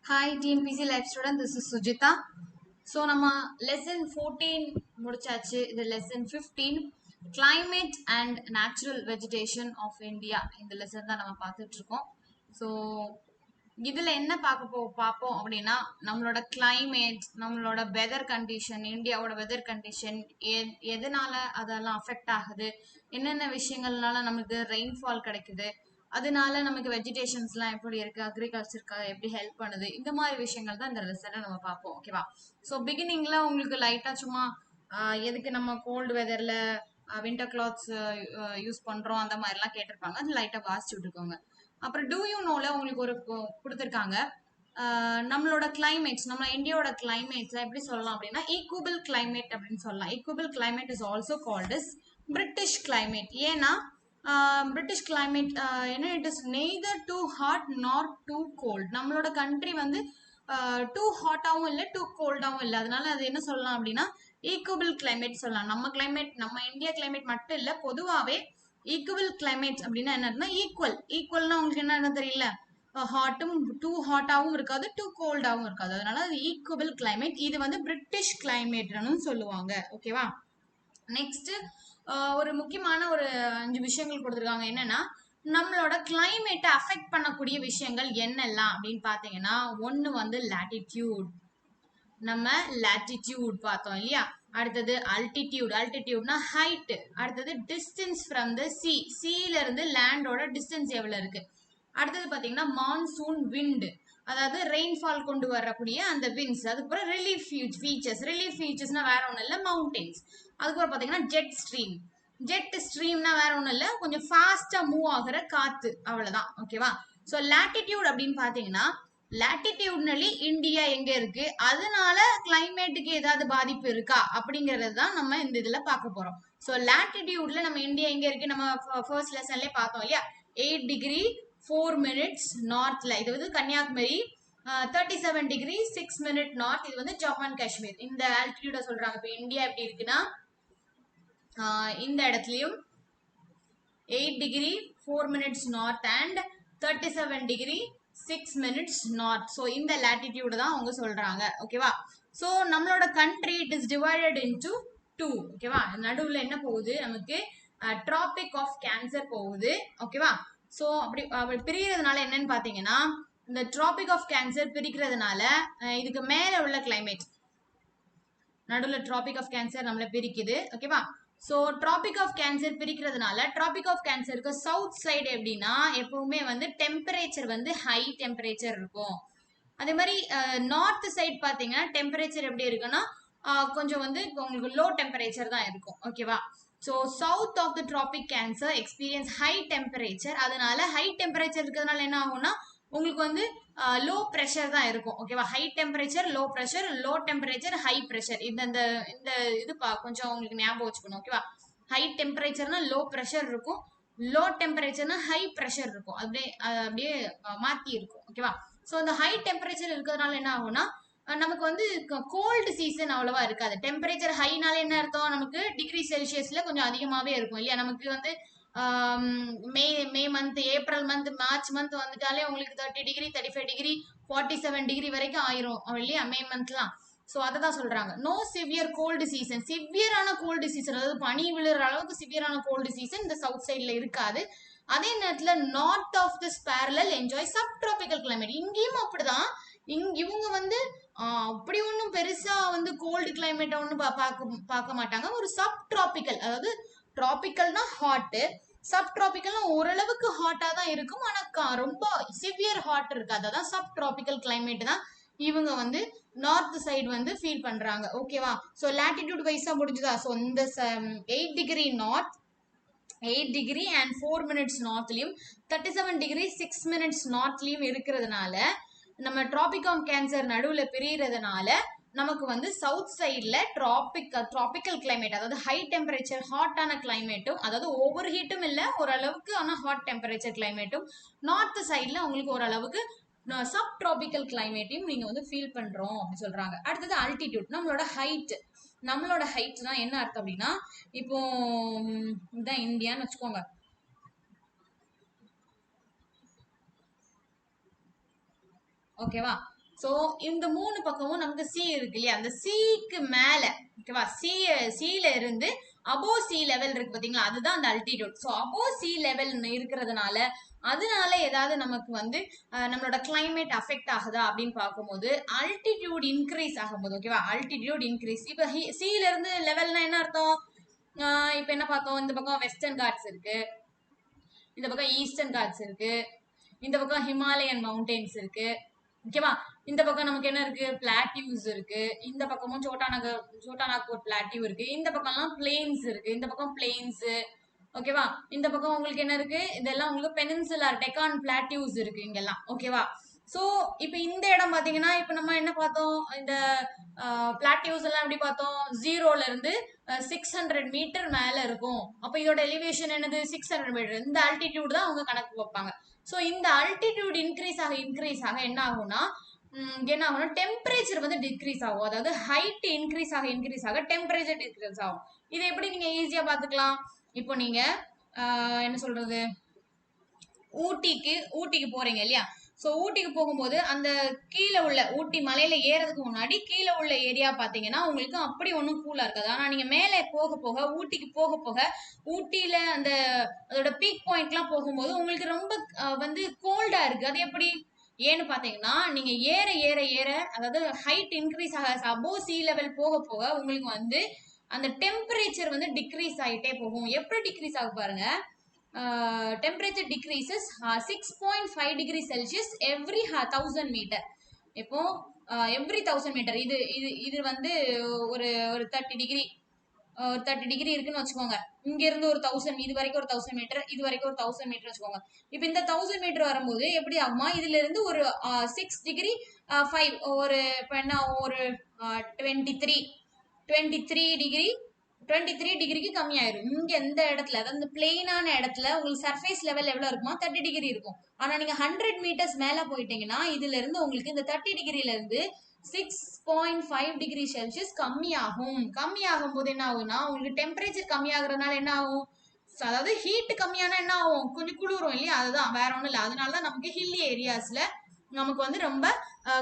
Hi, TNPC Live Student. This is Sujita. So, நம்ம lesson 14 முடிச்சாச்சு. இது lesson 15 climate and natural vegetation of India. இந்த lesson தான் நம்ம பார்த்துட்டு இருக்கோம். So, இதுல என்ன பார்ப்போம் அப்படின்னா நம்மளோட climate, நம்மளோட weather condition, இந்தியாவோட weather condition எதனால அதெல்லாம் affect ஆகுது, என்னென்ன விஷயங்கள்னால நமக்கு rainfall கிடைக்குது, அதனால நமக்கு வெஜிடேஷன்ஸ்லாம் எப்படி இருக்கு, அக்ரிகல்ச்சருக்கு எப்படி ஹெல்ப் பண்ணுது, இந்த மாதிரி விஷயங்கள் தான் இந்த லெசனை நம்ம பார்ப்போம். ஓகேவா? ஸோ பிகினிங்ல உங்களுக்கு லைட்டா சும்மா எதுக்கு நம்ம கோல்டு வெதர்ல வின்டர் கிளாத்ஸ் யூஸ் பண்றோம் அந்த மாதிரிலாம் கேட்டிருப்பாங்க. அது லைட்டா வாசிச்சு விட்டுருக்கோங்க. அப்புறம் டூ யூ நோல உங்களுக்கு ஒரு கொடுத்துருக்காங்க. நம்மளோட கிளைமேட்ஸ், நம்ம இந்தியாவோட கிளைமேட்ஸ் எப்படி சொல்லலாம் அப்படின்னா ஈக்குவபிள் கிளைமேட் அப்படின்னு சொல்லலாம். Equable climate is also called is British climate. ஏன்னா பிரிட்டிஷ் கிளைமேட் என்ன, it is neither too hot nor too cold. நம்மளோட கண்ட்ரி வந்து டூ ஹாட்டாகவும் இல்லை டூ கோல்டாகவும் இல்லை. அதனால அது என்ன சொல்லலாம் அப்படின்னா ஈக்குவபிள் கிளைமேட் சொல்லலாம். நம்ம கிளைமேட், நம்ம இந்தியா கிளைமேட் மட்டும் இல்லை, பொதுவாகவே ஈக்குவல் கிளைமேட் அப்படின்னா என்னன்னா ஈக்குவல்னா உங்களுக்கு என்ன தெரியல, ஹாட்டும் டூ ஹாட்டாகவும் இருக்காது டூ கோல்டாகவும் இருக்காது. அதனால அது ஈக்குவபிள் கிளைமேட். இது வந்து பிரிட்டிஷ் கிளைமேட்னு சொல்லுவாங்க. ஓகேவா? நெக்ஸ்ட் ஒரு முக்கியமான ஒரு 5 விஷயங்கள் கொடுத்துருக்காங்க. என்னன்னா நம்மளோட கிளைமேட்டை அஃபெக்ட் பண்ணக்கூடிய விஷயங்கள் என்னெல்லாம் அப்படின்னு பாத்தீங்கன்னா, ஒன்னு வந்து லாட்டிடியூட். நம்ம லாட்டிடியூட் பார்த்தோம் இல்லையா? அடுத்தது அல்டிடியூட். அல்டிடியூட்னா ஹைட். அடுத்தது டிஸ்டன்ஸ் ஃப்ரம் த சி. சீல இருந்து லேண்டோட டிஸ்டன்ஸ் எவ்வளவு இருக்கு. அடுத்தது பாத்தீங்கன்னா மான்சூன் விண்ட், அதாவது ரெயின்ஃபால் கொண்டு வரக்கூடிய அந்த விண்ட்ஸ். அதுக்கப்புறம் ரிலீஃப் ஃபீச்சர்ஸ். ரிலீஃப் ஃபீச்சர்ஸ்னா வேற ஒன்றும் இல்லை, மவுண்டெயின்ஸ். அதுக்கப்புறம் பாத்தீங்கன்னா ஜெட் ஸ்ட்ரீம். ஜெட் ஸ்ட்ரீம்னா வேற ஒன்றும் இல்லை, கொஞ்சம் ஃபாஸ்டா மூவ் ஆகுற காத்து, அவ்வளவுதான். ஓகேவா? ஸோ லாட்டிடியூட் அப்படின்னு பாத்தீங்கன்னா லாட்டிடியூட்னலி இந்தியா எங்க இருக்கு, அதனால கிளைமேட்டுக்கு ஏதாவது பாதிப்பு இருக்கா அப்படிங்கறது தான் நம்ம இந்த இதுல பார்க்க போறோம். ஸோ லாட்டிடியூட்ல நம்ம இந்தியா எங்க இருக்கு, நம்ம ஃபர்ஸ்ட் லெசன்லயே பார்த்தோம் இல்லையா? 8 டிகிரி 4 மினிட்ஸ் நார்த்ல, இது வந்து கன்னியாகுமரி. 37 டிகிரி 6 மினிட் நார்த், இது வந்து ஜம்மு அண்ட் காஷ்மீர். இந்த ஆல்டிடியூட சொல்றாங்க. இப்போ இந்தியா எப்படி இருக்குன்னா இந்த இடத்துலயும் 8 degree 4 minutes north and 37 degree 6 minutes north. So இந்த லாட்டிடியூட் தான் அவங்க சொல்றாங்க. ஓகேவா? ஸோ நம்மளோட country it is divided into 2. ஓகேவா? நடுவில் என்ன போகுது நமக்கு, டிராபிக் ஆஃப் கேன்சர் போகுது. ஓகேவா? ஸோ அப்படி பிரிகிறதுனால என்னன்னு பாத்தீங்கன்னா, இந்த டிராபிக் ஆஃப் கேன்சர் பிரிக்கிறதுனால இதுக்கு மேல உள்ள கிளைமேட், நடுவில் டிராபிக் ஆஃப் கேன்சர் நம்மள பிரிக்குது. ஓகேவா? ஸோ டிராபிக் ஆஃப் கேன்சர் பிரிக்கிறதுனால டிராபிக் ஆஃப் கேன்சருக்கு சவுத் சைடு எப்படின்னா எப்பவுமே வந்து டெம்பரேச்சர் வந்து ஹை டெம்பரேச்சர் இருக்கும். அதே மாதிரி நார்த் சைடு பார்த்தீங்கன்னா டெம்பரேச்சர் எப்படி இருக்குன்னா கொஞ்சம் வந்து உங்களுக்கு லோ டெம்பரேச்சர் தான் இருக்கும். ஓகேவா? So south of the tropic cancer experience high temperature. அதனால ஹை டெம்பரேச்சர் இருக்கிறதுனால என்ன ஆகும்னா உங்களுக்கு வந்து லோ ப்ரெஷர் தான் இருக்கும். ஓகேவா? High temperature low pressure, low temperature high pressure. இந்த இந்த இது கொஞ்சம் உங்களுக்கு ஞாபகம் வச்சுக்கணும். ஓகேவா? ஹை டெம்பரேச்சர்னா லோ ப்ரெஷர் இருக்கும், லோ டெம்பரேச்சர்னா ஹை ப்ரெஷர் இருக்கும். அப்படியே மாத்தி இருக்கும். ஓகேவா? ஸோ இந்த ஹை டெம்பரேச்சர் இருக்கிறதுனால என்ன ஆகும்னா நமக்கு வந்து கோல்டு சீசன் அவ்வளவா இருக்காது. டெம்பரேச்சர் ஹைனால என்ன அர்த்தம், நமக்கு டிகிரி செல்சியஸ்ல கொஞ்சம் அதிகமாவே இருக்கும் இல்லையா? நமக்கு வந்து May May month, April month, March month வந்துட்டாலே உங்களுக்கு 30 டிகிரி 35 டிகிரி 47 டிகிரி வரைக்கும் ஆயிரும் இல்லையா மே மந்த்லாம். ஸோ அதை தான் சொல்றாங்க. No severe cold season. சிவியரான கோல்டு சீசன், அதாவது பனி விழுற அளவுக்கு சிவியரான கோல்டு சீசன் இந்த சவுத் சைட்ல இருக்காது. அதே நேரத்துல north of this parallel enjoy subtropical climate. இங்கேயும் அப்படிதான். இவங்க வந்து அப்படி ஒன்றும் பெருசா வந்து கோல்டு கிளைமேட்டை ஒன்றும் பார்க்க மாட்டாங்க. ஒரு சப் டிராபிக்கல், அதாவது டிராபிக்கல்னா ஹாட்டு, சப் டிராபிக்கல்னா ஓரளவுக்கு ஹாட்டா தான் இருக்கும், ஆனா ரொம்ப சிவியர் ஹாட் இருக்காது. அதான் சப் டிராபிக்கல் கிளைமேட் தான் இவங்க வந்து நார்த் சைடு வந்து ஃபீல் பண்றாங்க. ஓகேவா? ஸோ லாட்டிடியூட் வைஸா முடிஞ்சுதா? ஸோ இந்த 8 degree north, 8 degree and 4 minutes நார்த்லயும் 37 டிகிரி 6 மினிட்ஸ் நார்த்லயும் இருக்கிறதுனால நம்ம டிராபிக் ஆஃப் கேன்சர் நடுவில் பிரியறதுனால நமக்கு வந்து சவுத் சைட்ல டிராபிக்கல் கிளைமேட், அதாவது ஹை டெம்பரேச்சர் ஹாட்டான கிளைமேட்டும், அதாவது ஓவர் ஹீட்டும் இல்லை ஓரளவுக்கு, ஆனால் ஹாட் டெம்பரேச்சர் கிளைமேட்டும், நார்த் சைட்ல உங்களுக்கு ஓரளவுக்கு சப் டிராபிக்கல் கிளைமேட்டையும் நீங்க வந்து ஃபீல் பண்றோம் அப்படின்னு சொல்றாங்க. அடுத்தது அல்டிடியூட், நம்மளோட ஹைட். நம்மளோட ஹைட் தான் என்ன அர்த்தம் அப்படின்னா, இப்போ இதுதான் இந்தியான்னு வச்சுக்கோங்க. ஓகேவா? ஸோ இந்த மூணு பக்கமும் நமக்கு சி இருக்கு இல்லையா, அந்த சிக்கு மேல ஓகேவா, சீல இருந்து அபோவ் சி லெவல் இருக்கு பாத்தீங்களா, அதுதான் அந்த altitude. So above sea level இருக்கிறதுனால அதனால ஏதாவது நமக்கு வந்து நம்மளோட கிளைமேட் அஃபெக்ட் ஆகுதா அப்படின்னு பார்க்கும்போது அல்டிடியூட் இன்க்ரீஸ் ஆகும்போது ஓகேவா, அல்டிடியூட் இன்க்ரீஸ். இப்போ சீல இருந்து லெவல்னா என்ன அர்த்தம், இப்போ என்ன பார்த்தோம், இந்த பக்கம் வெஸ்டர்ன் காட்ஸ் இருக்கு, இந்த பக்கம் ஈஸ்டர்ன் காட்ஸ் இருக்கு, இந்த பக்கம் ஹிமாலயன் மவுண்டெயின்ஸ் இருக்கு ஓகேவா, இந்த பக்கம் நமக்கு என்ன இருக்கு, பிளாட்டியூஸ் இருக்கு, இந்த பக்கமும் சோட்டாநாக்பூர் பிளாட்டியூ இருக்கு, இந்த பக்கம்லாம் பிளேன்ஸ் இருக்கு, இந்த பக்கம் பிளேன்ஸ் ஓகேவா, இந்த பக்கம் உங்களுக்கு என்ன இருக்கு, இதெல்லாம் உங்களுக்கு பெனின்சுலர் டெக்கான் பிளாட்டியூஸ் இருக்கு இங்கெல்லாம் ஓகேவா. ஸோ இப்போ இந்த இடம் பார்த்தீங்கன்னா இப்போ நம்ம என்ன பார்த்தோம், இந்த பிளாட்டியூஸ் எல்லாம் எப்படி பார்த்தோம், 0ல இருந்து 600 மீட்டர் மேல இருக்கும். அப்போ இதோட எலிவேஷன் என்னது, 600 மீட்டர். இந்த ஆல்டிடியூட் தான் அவங்க கணக்கு வைப்பாங்க. ஸோ இந்த அல்டிடியூட் இன்க்ரீஸ் ஆக என்ன ஆகும்னா என்ன ஆகும்னா டெம்பரேச்சர் வந்து டிக்ரீஸ் ஆகும். அதாவது ஹைட் இன்க்ரீஸ் ஆக டெம்பரேச்சர் டிக்ரீஸ் ஆகும். இதை எப்படி நீங்க ஈஸியா பாத்துக்கலாம், இப்போ நீங்க என்ன சொல்றது, ஊட்டிக்கு போறீங்க இல்லையா, ஸோ ஊட்டிக்கு போகும்போது அந்த கீழே உள்ள ஊட்டி மலையில ஏறதுக்கு முன்னாடி கீழே உள்ள ஏரியா பார்த்தீங்கன்னா உங்களுக்கு அப்படி ஒன்றும் கூலா இருக்காது. ஆனால் நீங்க மேலே போக ஊட்டிக்கு போக ஊட்டியில அதோட பீக் பாயிண்ட்லாம் போகும்போது உங்களுக்கு ரொம்ப வந்து கோல்டா இருக்கு. அது எப்படி ஏன்னு பார்த்தீங்கன்னா நீங்க ஏற அதாவது height increase above sea level போக உங்களுக்கு வந்து அந்த டெம்பரேச்சர் வந்து டிக்ரீஸ் ஆகிட்டே போகும். எப்படி டிக்ரீஸ் ஆகும் பாருங்க, temperature decreases 6.5 degree Celsius every 1000 meter. இப்போ எவ்ரி 1000 மீட்டர் இது வந்து ஒரு 30 டிகிரி 30 டிகிரி இருக்குன்னு வச்சுக்கோங்க. இங்க இருந்து ஒரு 1000, இது வரைக்கும் ஒரு 1000 மீட்டர், இது வரைக்கும் ஒரு 1000 மீட்டர் வச்சுக்கோங்க. இப்போ இந்த 1000 மீட்டர் வரும்போது எப்படி ஆகுமா, இதுல இருந்து ஒரு 6 டிகிரி 5 ஒரு இப்போ என்ன ஒரு 23 டிகிரி 23 டிகிரிக்கு கம்மியாயிரும். இங்க எந்த இடத்துல, அதாவது பிளெயினான இடத்துல உங்களுக்கு சர்ஃபேஸ் லெவல் எவ்வளவு இருக்குமா, 30 டிகிரி இருக்கும். ஆனா நீங்க 100 மீட்டர்ஸ் மேல போயிட்டீங்கன்னா இதுல இருந்து உங்களுக்கு இந்த 30 டிகிரில இருந்து 6.5 டிகிரி செல்சியஸ் கம்மியாகும் போது என்ன ஆகும்னா உங்களுக்கு டெம்பரேச்சர் கம்மியாகிறதுனால என்ன ஆகும், அதாவது ஹீட் கம்மியானா என்ன ஆகும், கொஞ்சம் குளிரும் இல்லையா, அதுதான் வேற ஒண்ணும் இல்லை. அதனாலதான் நமக்கு ஹில்லி ஏரியாஸ்ல நமக்கு வந்து ரொம்ப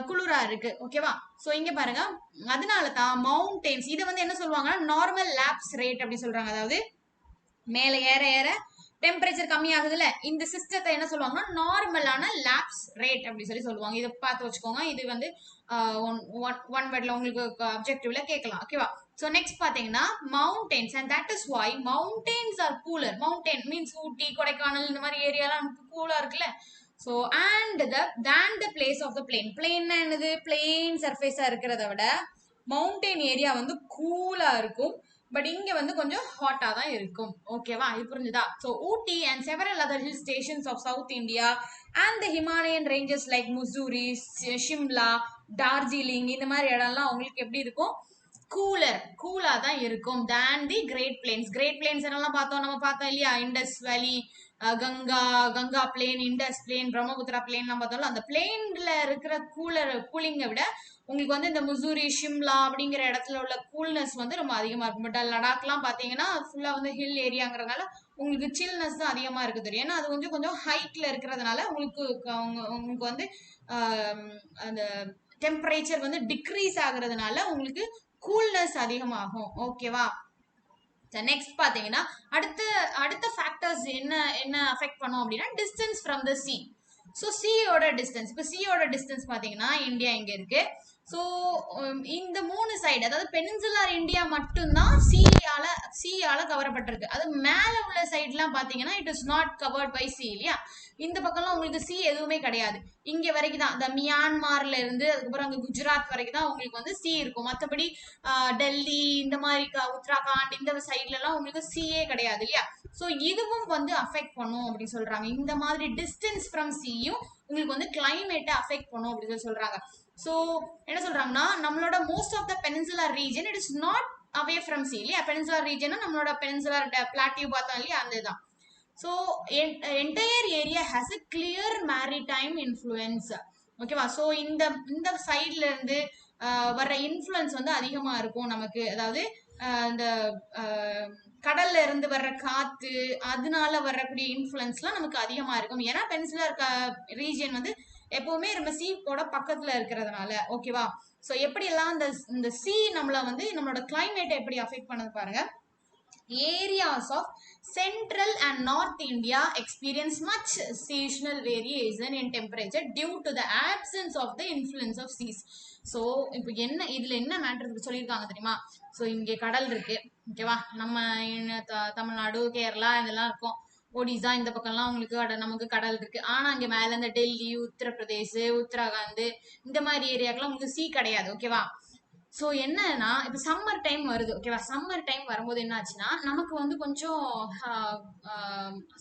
குளிரா இருக்கு ஓகேவா. சோ இங்க பாருங்க, அதனாலதான் மவுண்டெயின்ஸ் இதை வந்து என்ன சொல்லுவாங்கன்னா நார்மல் லேப்ஸ் ரேட் அப்படி சொல்றாங்க. அதாவது மேல ஏற டெம்பரேச்சர் கம்மியாகுதுல, இந்த சிஸ்டத்தை என்ன சொல்லுவாங்கன்னா நார்மலான லேப்ஸ் ரேட் அப்படி சொல்லுவாங்க. இதை பார்த்து வச்சுக்கோங்க. இது வந்து ஒன் வேர்ட்ல உங்களுக்கு அப்ஜெக்டிவ்ல கேட்கலாம் ஓகேவா. ஸோ நெக்ஸ்ட் பாத்தீங்கன்னா mountains, and that is why mountains are cooler. Mountain means Ooty Kodaikanal இந்த மாதிரி ஏரியாலாம் நமக்கு கூலா இருக்குல்ல. So and then the place of the plain. பிளேன்னா என்னது, பிளேன் சர்ஃபேஸா இருக்கிறத விட மவுண்டெயின் ஏரியா வந்து கூலா இருக்கும். பட் இங்க வந்து கொஞ்சம் ஹாட்டா தான் இருக்கும் ஓகேவா. இது புரிஞ்சுதா. So Ooty and several other hill stations of south India and the Himalayan ranges like Mussoorie, Shimla, Darjeeling இந்த மாதிரி இடம்லாம் உங்களுக்கு எப்படி இருக்கும், கூலா தான் இருக்கும் தேன் தி கிரேட் பிளேன்ஸ் என்னெல்லாம் பார்த்தோம், நம்ம பார்த்தோம் இல்லையா, Indus valley, Ganga plain, Indus plain, Brahmaputra plain எல்லாம் பார்த்தோம்ல. அந்த பிளேன்ல இருக்கிற கூலிங்கை விட உங்களுக்கு வந்து இந்த முசூரி, ஷிம்லா அப்படிங்கிற இடத்துல உள்ள கூல்னஸ் வந்து ரொம்ப அதிகமா இருக்கும். பட் லடாக்லாம் பாத்தீங்கன்னா ஃபுல்லா வந்து ஹில் ஏரியாங்கிறதுனால உங்களுக்கு சில்னஸ் தான் அதிகமா இருக்கு தெரியும். ஏன்னா அது கொஞ்சம் ஹைட்ல இருக்கிறதுனால உங்களுக்கு வந்து அந்த டெம்பரேச்சர் வந்து டிக்ரீஸ் ஆகுறதுனால உங்களுக்கு கூல்னஸ் அதிகமாகும் ஓகேவா. நெக்ஸ்ட் பாத்தீங்கன்னா அடுத்த ஃபேக்டர்ஸ் என்ன அஃபெக்ட் பண்ணும் அப்படின்னா distance from the sea. So சியோட டிஸ்டன்ஸ், இப்போ சியோட டிஸ்டன்ஸ் பாத்தீங்கன்னா இந்தியா இங்க இருக்கு. ஸோ இந்த 3 சைடு, அதாவது பெனின்சுலர் இந்தியா மட்டும்தான் சியால கவரப்பட்டிருக்கு. அது மேல உள்ள சைட்லாம் பாத்தீங்கன்னா it is not covered by sea இல்லையா. இந்த பக்கம்லாம் உங்களுக்கு சி எதுவுமே கிடையாது. இங்க வரைக்கும் தான், இந்த மியான்மார்ல இருந்து அதுக்கப்புறம் அங்க குஜராத் வரைக்கும் தான் உங்களுக்கு வந்து சி இருக்கும். மற்றபடி டெல்லி இந்த மாதிரி உத்தராகண்ட் இந்த சைட்ல எல்லாம் உங்களுக்கு சிஏ கிடையாது இல்லையா. ஸோ இதுவும் வந்து அஃபெக்ட் பண்ணும் அப்படின்னு சொல்றாங்க. இந்த மாதிரி டிஸ்டன்ஸ் ஃப்ரம் சியும் உங்களுக்கு வந்து கிளைமேட்டை அஃபெக்ட் பண்ணும் அப்படின்னு சொல்றாங்க. ஸோ என்ன சொல்றாங்கன்னா நம்மளோட most of the peninsular region it is not away from sea இல்லையா. பெனின்சுலர் ரீஜன் நம்மளோட பெனின்சுலர் பிளாட்டியூ பார்த்தோம் இல்லையா, அந்த இதுதான். So entire area has a clear maritime influence ஓகேவா. ஸோ இந்த சைட்ல இருந்து வர்ற இன்ஃப்ளூயன்ஸ் வந்து அதிகமா இருக்கும் நமக்கு. அதாவது இந்த கடல்ல இருந்து வர்ற காத்து அதனால வரக்கூடிய இன்ஃப்ளூயன்ஸ்லாம் நமக்கு அதிகமா இருக்கும். ஏன்னா பெனின்சுலர் ரீஜன் வந்து எப்பவுமே நம்ம சீக்கோட பக்கத்துல இருக்கிறதுனால. ஓகேவா? சோ எப்படி எல்லாம் இந்த சி நம்மள வந்து நம்மளோட கிளைமேட் எப்படி அஃபெக்ட் பண்ணுது பாருங்க. Areas of central and north India experience much seasonal variation in temperature due to the absence of the influence of seas. So இப்போ என்ன இதுல என்ன மேட்டர் சொல்லியிருக்காங்க தெரியுமா? ஸோ இங்கே கடல் இருக்கு, ஓகேவா? நம்ம தமிழ்நாடு, கேரளா இதெல்லாம் இருக்கும். ஒடிசா இந்த பக்கம்லாம் உங்களுக்கு நமக்கு கடல் இருக்கு. ஆனா இங்க மேல இந்த டெல்லி, உத்தரப்பிரதேஷ், உத்தராகண்ட் இந்த மாதிரி ஏரியாக்கெல்லாம் உங்களுக்கு சீ கிடையாது, ஓகேவா? ஸோ என்னன்னா இப்போ சம்மர் டைம் வருது, ஓகேவா? சம்மர் டைம் வரும்போது என்ன ஆச்சுன்னா நமக்கு வந்து கொஞ்சம்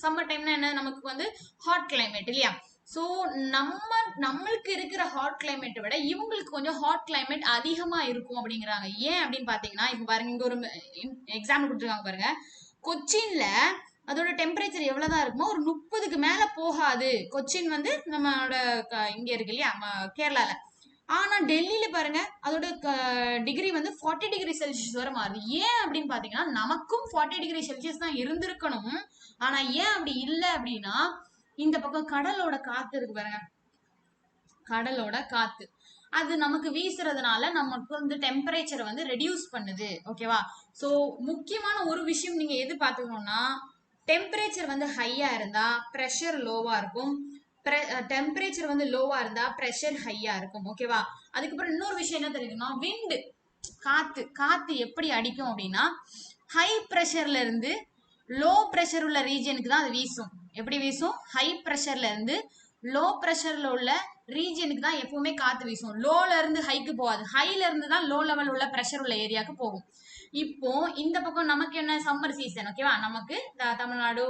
சம்மர் டைம்னா என்ன, நமக்கு வந்து ஹாட் கிளைமேட் இல்லையா? ஸோ நம்மளுக்கு இருக்கிற ஹாட் கிளைமேட்டை விட இவங்களுக்கு கொஞ்சம் ஹாட் கிளைமேட் அதிகமா இருக்கும் அப்படிங்கிறாங்க. ஏன் அப்படின்னு பாத்தீங்கன்னா, இப்போ பாருங்க இங்க ஒரு எக்ஸாம்பிள் கொடுத்துருக்காங்க பாருங்க. கொச்சின்ல அதோட டெம்பரேச்சர் எவ்வளவுதான் இருக்குமோ ஒரு 30க்கு மேல போகாது. கொச்சின் வந்து நம்மளோட இங்க இருக்கு இல்லையா, கேரளால. ஆனா டெல்லியில பாருங்க அதோட டிகிரி வந்து 40 டிகிரி செல்சியஸ் வரை மாறுது. ஏன் அப்படின்னு பாத்தீங்கன்னா நமக்கும் 40 டிகிரி செல்சியஸ் தான் இருந்திருக்கணும். ஆனா ஏன் அப்படி இல்லை அப்படின்னா இந்த பக்கம் கடலோட காத்து இருக்கு பாருங்க, கடலோட காத்து அது நமக்கு வீசுறதுனால நமக்கு வந்து டெம்பரேச்சரை வந்து ரெடியூஸ் பண்ணுது, ஓகேவா? சோ முக்கியமான ஒரு விஷயம் நீங்க எது பாத்துக்கணும்னா, டெம்பரேச்சர் வந்து ஹையா இருந்தா ப்ரெஷர் லோவா இருக்கும், டெம்பரேச்சர் வந்து லோவா இருந்தா ப்ரெஷர் ஹையா இருக்கும், ஓகேவா? அதுக்கப்புறம் இன்னொரு விஷயம் என்ன தெரியுதுன்னா, விண்டு காத்து காத்து எப்படி அடிக்கும் அப்படின்னா ஹை ப்ரெஷர்ல இருந்து லோ ப்ரெஷர் உள்ள ரீஜனுக்கு தான் அது வீசும். எப்படி வீசும்? ஹை ப்ரெஷர்ல இருந்து லோ ப்ரெஷர்ல உள்ள ரீஜனுக்கு தான் எப்பவுமே காத்து வீசும். லோல இருந்து ஹைக்கு போகாது, ஹைல இருந்து தான் லோ லெவல் உள்ள ப்ரெஷர் உள்ள ஏரியாவுக்கு போகும். இப்போ இந்த பக்கம் நமக்கு என்ன சம்மர் சீசன், ஓகேவா? நமக்கு தமிழ்நாடு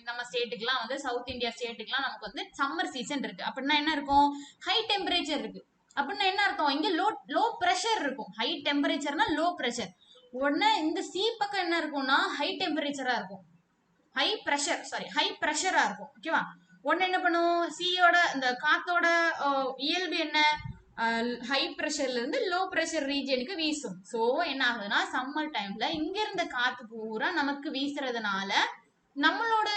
நம்ம ஸ்டேட்டுக்குலாம் வந்து சவுத் இந்தியா ஸ்டேட்டுக்குலாம் நமக்கு வந்து சம்மர் சீசன் இருக்கு. அப்படின்னா என்ன இருக்கும்? ஹை டெம்பரேச்சர் இருக்கு. அப்படின்னா என்ன அர்த்தம்? இங்க லோ ப்ரெஷர் இருக்கும். ஹை டெம்பரேச்சர்னா லோ ப்ரெஷர். உடனே இந்த சி பக்கம் என்ன இருக்கும்னா ஹை டெம்பரேச்சரா இருக்கும், ஹை ப்ரெஷர், சாரி ஹை ப்ரெஷரா இருக்கும், ஓகேவா? உடனே என்ன பண்ணும்? சியோட இந்த காத்தோட இயல்பு என்ன? ஹை ப்ரெஷர்ல இருந்து லோ ப்ரெஷர் ரீஜனுக்கு வீசும். ஸோ என்ன ஆகுதுன்னா சம்மர் டைம்ல இங்க இருந்த காத்து பூரா நமக்கு வீசுறதுனால நம்மளோட